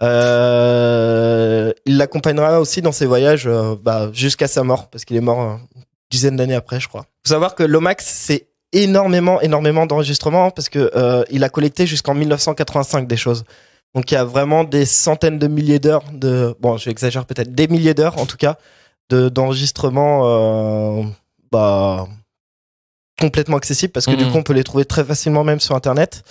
[SPEAKER 5] Il l'accompagnera aussi dans ses voyages jusqu'à sa mort, parce qu'il est mort une dizaine d'années après, je crois. Faut savoir que Lomax, c'est énormément d'enregistrements, parce que il a collecté jusqu'en 1985 des choses. Donc il y a vraiment des centaines de milliers d'heures j'exagère peut-être, des milliers d'heures en tout cas d'enregistrements complètement accessibles, parce que du coup on peut les trouver très facilement même sur internet.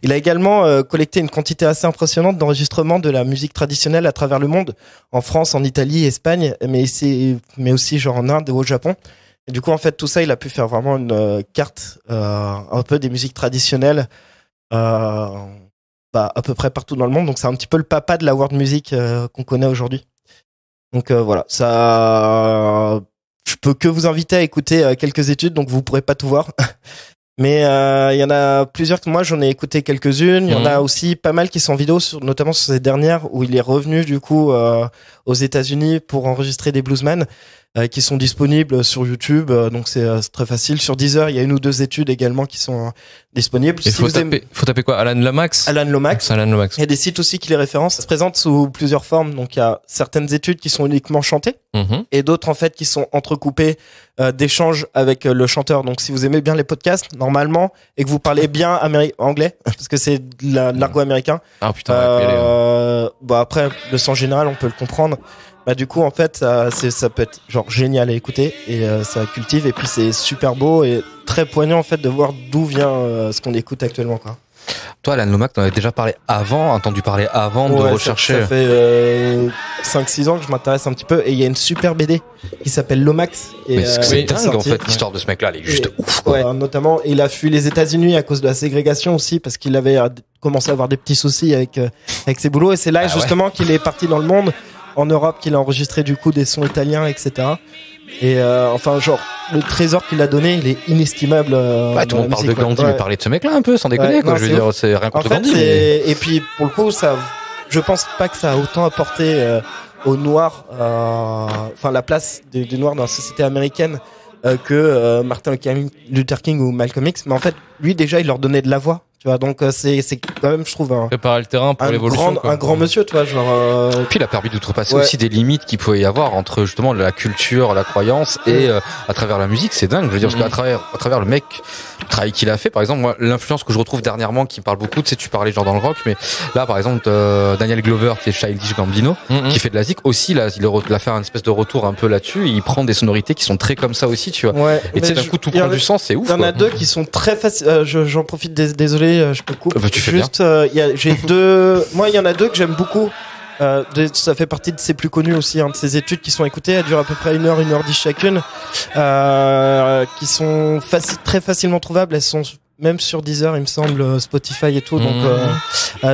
[SPEAKER 5] Il a également collecté une quantité assez impressionnante d'enregistrements de la musique traditionnelle à travers le monde, en France, en Italie, Espagne, mais aussi genre en Inde et au Japon. Et du coup en fait tout ça, il a pu faire vraiment une carte un peu des musiques traditionnelles à peu près partout dans le monde. Donc c'est un petit peu le papa de la world music qu'on connaît aujourd'hui. Donc voilà, ça, je peux que vous inviter à écouter quelques études, donc vous pourrez pas tout voir. Mais il y en a plusieurs que moi j'en ai écouté quelques-unes. Il y en a aussi pas mal qui sont en vidéo, notamment sur ces dernières où il est revenu du coup aux États-Unis pour enregistrer des bluesmen qui sont disponibles sur YouTube. Donc c'est très facile. Sur Deezer, il y a une ou deux études également qui sont disponibles.
[SPEAKER 3] Il faut taper quoi? Alan Lomax.
[SPEAKER 5] Alan Lomax. Il y a des sites aussi qui les référencent. Ça se présente sous plusieurs formes. Donc il y a certaines études qui sont uniquement chantées et d'autres en fait qui sont entrecoupées d'échanges avec le chanteur. Donc si vous aimez bien les podcasts normalement et que vous parlez bien anglais, parce que c'est de l'argot américain.
[SPEAKER 3] Ah putain.
[SPEAKER 5] Après le son général on peut le comprendre. Du coup en fait ça peut être genre génial à écouter et ça cultive, et puis c'est super beau et très poignant en fait de voir d'où vient ce qu'on écoute actuellement, quoi.
[SPEAKER 6] Toi, Alan Lomax, t'en avais déjà entendu parler avant de rechercher.
[SPEAKER 5] Ça fait 5-6 ans que je m'intéresse un petit peu, et il y a une super BD qui s'appelle Lomax.
[SPEAKER 6] Mais c'est dingue en fait, l'histoire de ce mec-là, elle est juste ouf, quoi.
[SPEAKER 5] Ouais, notamment, il a fui les États-Unis à cause de la ségrégation aussi, parce qu'il avait commencé à avoir des petits soucis avec ses boulots, et c'est là justement qu'il est parti dans le monde, en Europe, qu'il a enregistré du coup des sons italiens, etc. Et enfin, genre, le trésor qu'il a donné, il est inestimable.
[SPEAKER 6] Tout le monde parle de Gandhi, mais parler de ce mec-là un peu, sans déconner, quoi. Je veux dire, c'est rien contre Gandhi.
[SPEAKER 5] Et puis, pour le coup, je pense pas que ça a autant apporté aux Noirs, enfin, la place des Noirs dans la société américaine que Martin Luther King ou Malcolm X. Mais en fait, lui, déjà, il leur donnait de la voix. Tu vois, donc c'est quand même, je trouve,
[SPEAKER 3] préparer le terrain pour l'évolution,
[SPEAKER 5] un grand monsieur, tu vois, genre.
[SPEAKER 6] Puis il a permis d'outrepasser aussi des limites qu'il pouvait y avoir entre justement la culture, la croyance et à travers la musique. C'est dingue, je veux dire, parce qu'à travers le travail qu'il a fait, par exemple, moi, l'influence que je retrouve dernièrement, qui me parle beaucoup, tu sais, tu parlais genre dans le rock, mais là, par exemple, Daniel Glover, qui est Childish Gambino, qui fait de la zik aussi, là, il a fait un espèce de retour un peu là-dessus, et il prend des sonorités qui sont très comme ça aussi, tu vois.
[SPEAKER 5] Ouais,
[SPEAKER 6] et tu sais, d'un coup, tout prend du sens, c'est ouf.
[SPEAKER 5] Il y en a deux qui sont très faciles, j'en profite, désolé, je peux couper.
[SPEAKER 6] Tu fais juste,
[SPEAKER 5] j'ai moi, il y en a deux que j'aime beaucoup. Ça fait partie de ses plus connus aussi, de ses études qui sont écoutées, elles durent à peu près 1h10 chacune, qui sont très facilement trouvables, elles sont même sur Deezer, il me semble, Spotify et tout. Donc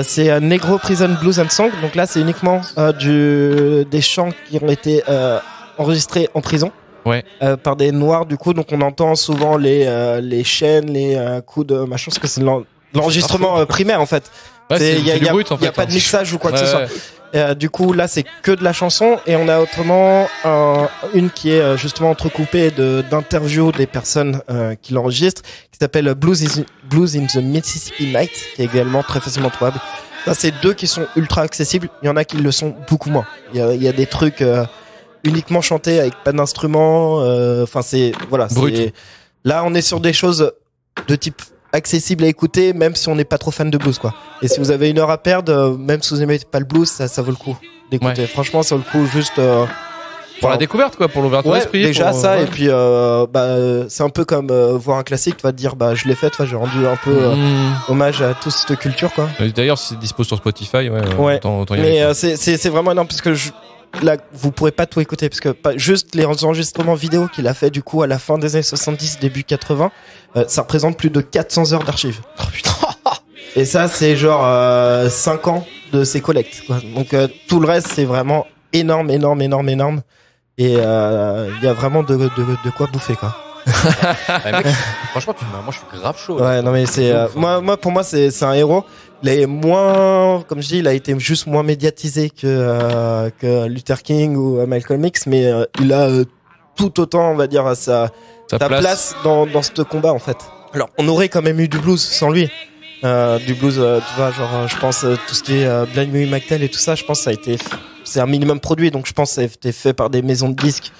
[SPEAKER 5] c'est Negro Prison Blues and Song. Donc là, c'est uniquement des chants qui ont été enregistrés en prison. Par des noirs, du coup. Donc on entend souvent les chaînes, les coups de machin, parce que c'est l'enregistrement primaire en fait. Il y a pas de mixage ou quoi que ce soit. Du coup là c'est que de la chanson, et on a autrement une qui est justement entrecoupée d'interviews des personnes qui l'enregistrent, qui s'appelle Blues in the Mississippi Night, qui est également très facilement trouvable. Là c'est deux qui sont ultra accessibles. Il y en a qui le sont beaucoup moins. Il y a des trucs uniquement chantés avec pas d'instruments. Enfin c'est voilà. Là on est sur des choses de type accessible à écouter, même si on n'est pas trop fan de blues, quoi. Et si vous avez une heure à perdre, même si vous n'aimez pas le blues, ça vaut le coup d'écouter. Franchement, ça vaut le coup, juste
[SPEAKER 3] pour la découverte, quoi, pour l'ouverture d'esprit.
[SPEAKER 5] Déjà et puis c'est un peu comme voir un classique, tu vas te dire je l'ai fait, j'ai rendu un peu hommage à toute cette culture, quoi.
[SPEAKER 3] D'ailleurs, si c'est dispo sur Spotify, autant y aller.
[SPEAKER 5] Mais c'est vraiment énorme, parce que là, vous pourrez pas tout écouter, parce que juste les enregistrements vidéo qu'il a fait du coup à la fin des années 70, début 80, ça représente plus de 400 heures d'archives.
[SPEAKER 6] Oh putain.
[SPEAKER 5] Et ça, c'est genre 5 ans de ses collectes, quoi. Donc tout le reste, c'est vraiment énorme. Et il y a vraiment de quoi bouffer, quoi.
[SPEAKER 3] Ouais, mec, franchement, moi je suis grave chaud.
[SPEAKER 5] Ouais, non mais c'est moi pour moi c'est un héros. Il est moins, comme je dis, il a été juste moins médiatisé que Luther King ou Malcolm X, mais il a tout autant, on va dire, sa place dans ce combat en fait. Alors, on aurait quand même eu du blues sans lui. Du blues, tu vois, genre, je pense tout ce qui est Blind Willie McTell et tout ça, je pense c'est un minimum produit, donc je pense que ça a été fait par des maisons de disques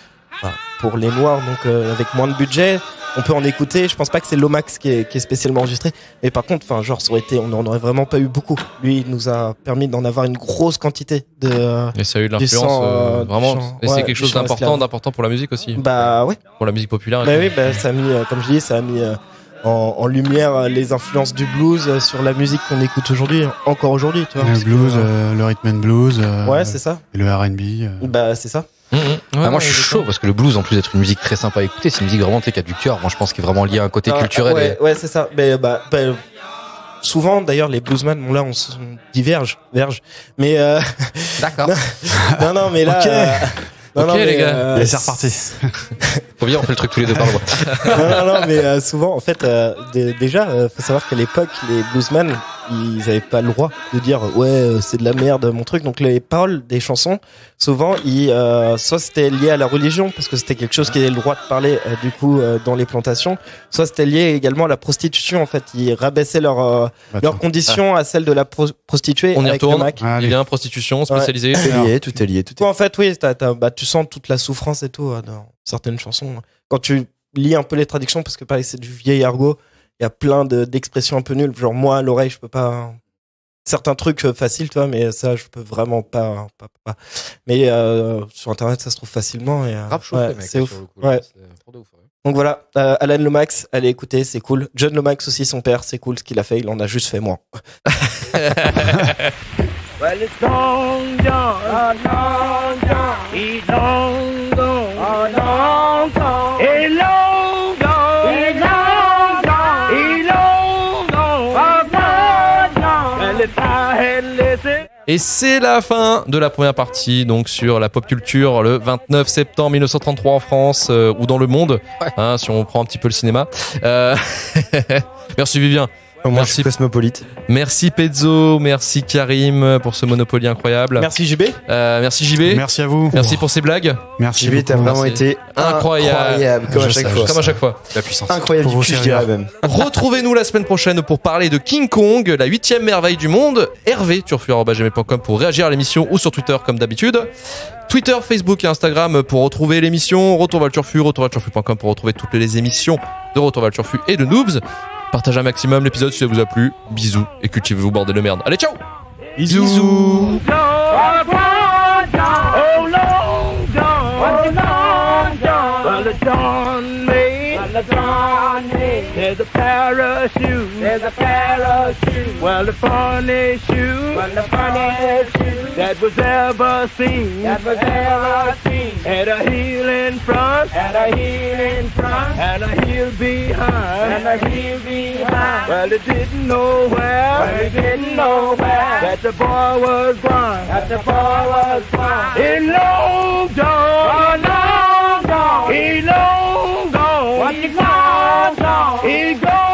[SPEAKER 5] pour les noirs, donc avec moins de budget. On peut en écouter. Je pense pas que c'est Lomax qui est spécialement enregistré, mais par contre, enfin, genre, ça aurait été, on en aurait vraiment pas eu beaucoup. Lui, il nous a permis d'en avoir une grosse quantité
[SPEAKER 3] et ça a eu de l'influence, vraiment. Et c'est quelque chose d'important pour la musique aussi.
[SPEAKER 5] Bah ouais.
[SPEAKER 3] Pour la musique populaire.
[SPEAKER 5] Bah oui, ça a mis, comme je dis, ça a mis en lumière les influences du blues sur la musique qu'on écoute aujourd'hui, encore aujourd'hui, tu vois.
[SPEAKER 10] Le blues, le rhythm and blues.
[SPEAKER 5] Ouais, c'est ça.
[SPEAKER 10] Et le R&B.
[SPEAKER 5] Bah c'est ça.
[SPEAKER 6] Moi je suis chaud parce que le blues en plus d'être une musique très sympa à écouter, c'est une musique vraiment qui a du cœur. Moi je pense qu'il est vraiment lié à un côté culturel.
[SPEAKER 5] Ouais, c'est ça. Mais souvent d'ailleurs les bluesmen, bon là on diverge. Mais
[SPEAKER 6] d'accord.
[SPEAKER 5] non mais là.
[SPEAKER 3] Okay.
[SPEAKER 5] Non,
[SPEAKER 3] les gars.
[SPEAKER 10] C'est reparti.
[SPEAKER 3] Faut bien, on fait le truc tous les deux par le mois.
[SPEAKER 5] non, mais souvent, en fait, déjà, faut savoir qu'à l'époque, les bluesmen, ils avaient pas le droit de dire ouais, c'est de la merde, mon truc. Donc les paroles des chansons, souvent, soit c'était lié à la religion, parce que c'était quelque chose qui avait le droit de parler, du coup, dans les plantations, soit c'était lié également à la prostitution. En fait, ils rabaissaient leurs conditions à celles de la prostituée.
[SPEAKER 3] On y
[SPEAKER 5] avec
[SPEAKER 3] retourne.
[SPEAKER 5] Il
[SPEAKER 3] y a un prostitution spécialisée.
[SPEAKER 4] Tout est lié.
[SPEAKER 5] En fait, oui, tu sens toute la souffrance et tout dans certaines chansons. Quand tu lis un peu les traductions, parce que pareil, c'est du vieil argot, il y a plein d'expressions un peu nulles. Genre, moi, à l'oreille, je peux pas. Certains trucs faciles, tu vois, mais ça, je peux vraiment pas. Mais sur Internet, ça se trouve facilement. Et,
[SPEAKER 3] grave chaud, mec,
[SPEAKER 5] c'est ouf.
[SPEAKER 3] Sur le coup,
[SPEAKER 5] ouais.
[SPEAKER 3] C'est ouf, ouais.
[SPEAKER 5] Donc voilà, Alan Lomax, allez écouter, c'est cool. John Lomax aussi, son père, c'est cool ce qu'il a fait, il en a juste fait moins.
[SPEAKER 11] Well, it's long John, long John, he's long gone, long gone, he's long gone, he's long gone, he's long gone, long gone. Well, if I had listened.
[SPEAKER 3] Et c'est la fin de la première partie, donc sur la pop culture le 29 septembre 1933 en France ou dans le monde, hein, si on prend un petit peu le cinéma. Merci Vivien.
[SPEAKER 4] Merci Cosmopolite.
[SPEAKER 3] Merci Pezzo, merci Karim pour ce Monopoly incroyable.
[SPEAKER 5] Merci JB.
[SPEAKER 3] Merci JB.
[SPEAKER 10] Merci à vous.
[SPEAKER 3] Merci pour ces blagues.
[SPEAKER 10] Merci
[SPEAKER 4] JB, t'as vraiment été incroyable comme à chaque fois.
[SPEAKER 6] La puissance.
[SPEAKER 4] Incroyable, je dirais même.
[SPEAKER 3] Retrouvez-nous la semaine prochaine pour parler de King Kong, la 8e merveille du monde. Hervé, turfu@gmail.com pour réagir à l'émission ou sur Twitter comme d'habitude. Twitter, Facebook et Instagram pour retrouver l'émission. Retour vers le Turfu, retourvalturfu.com pour retrouver toutes les émissions de Retour vers le Turfu et de Noobs. Partagez un maximum l'épisode si ça vous a plu. Bisous et cultivez-vous, bordel de merde. Allez, ciao!
[SPEAKER 10] Bisous.
[SPEAKER 11] There's a parachute. There's a parachute. Well, the funniest shoe. Well, the funniest shoe that was ever seen. That was ever seen. Had a heel in front. Had a heel in front. And a heel behind. And a heel behind. Well, it didn't know where. Well, it didn't know where. That the boy was blind. That the boy was blind. He long gone. Long gone. He long gone. What you long gone? He gone.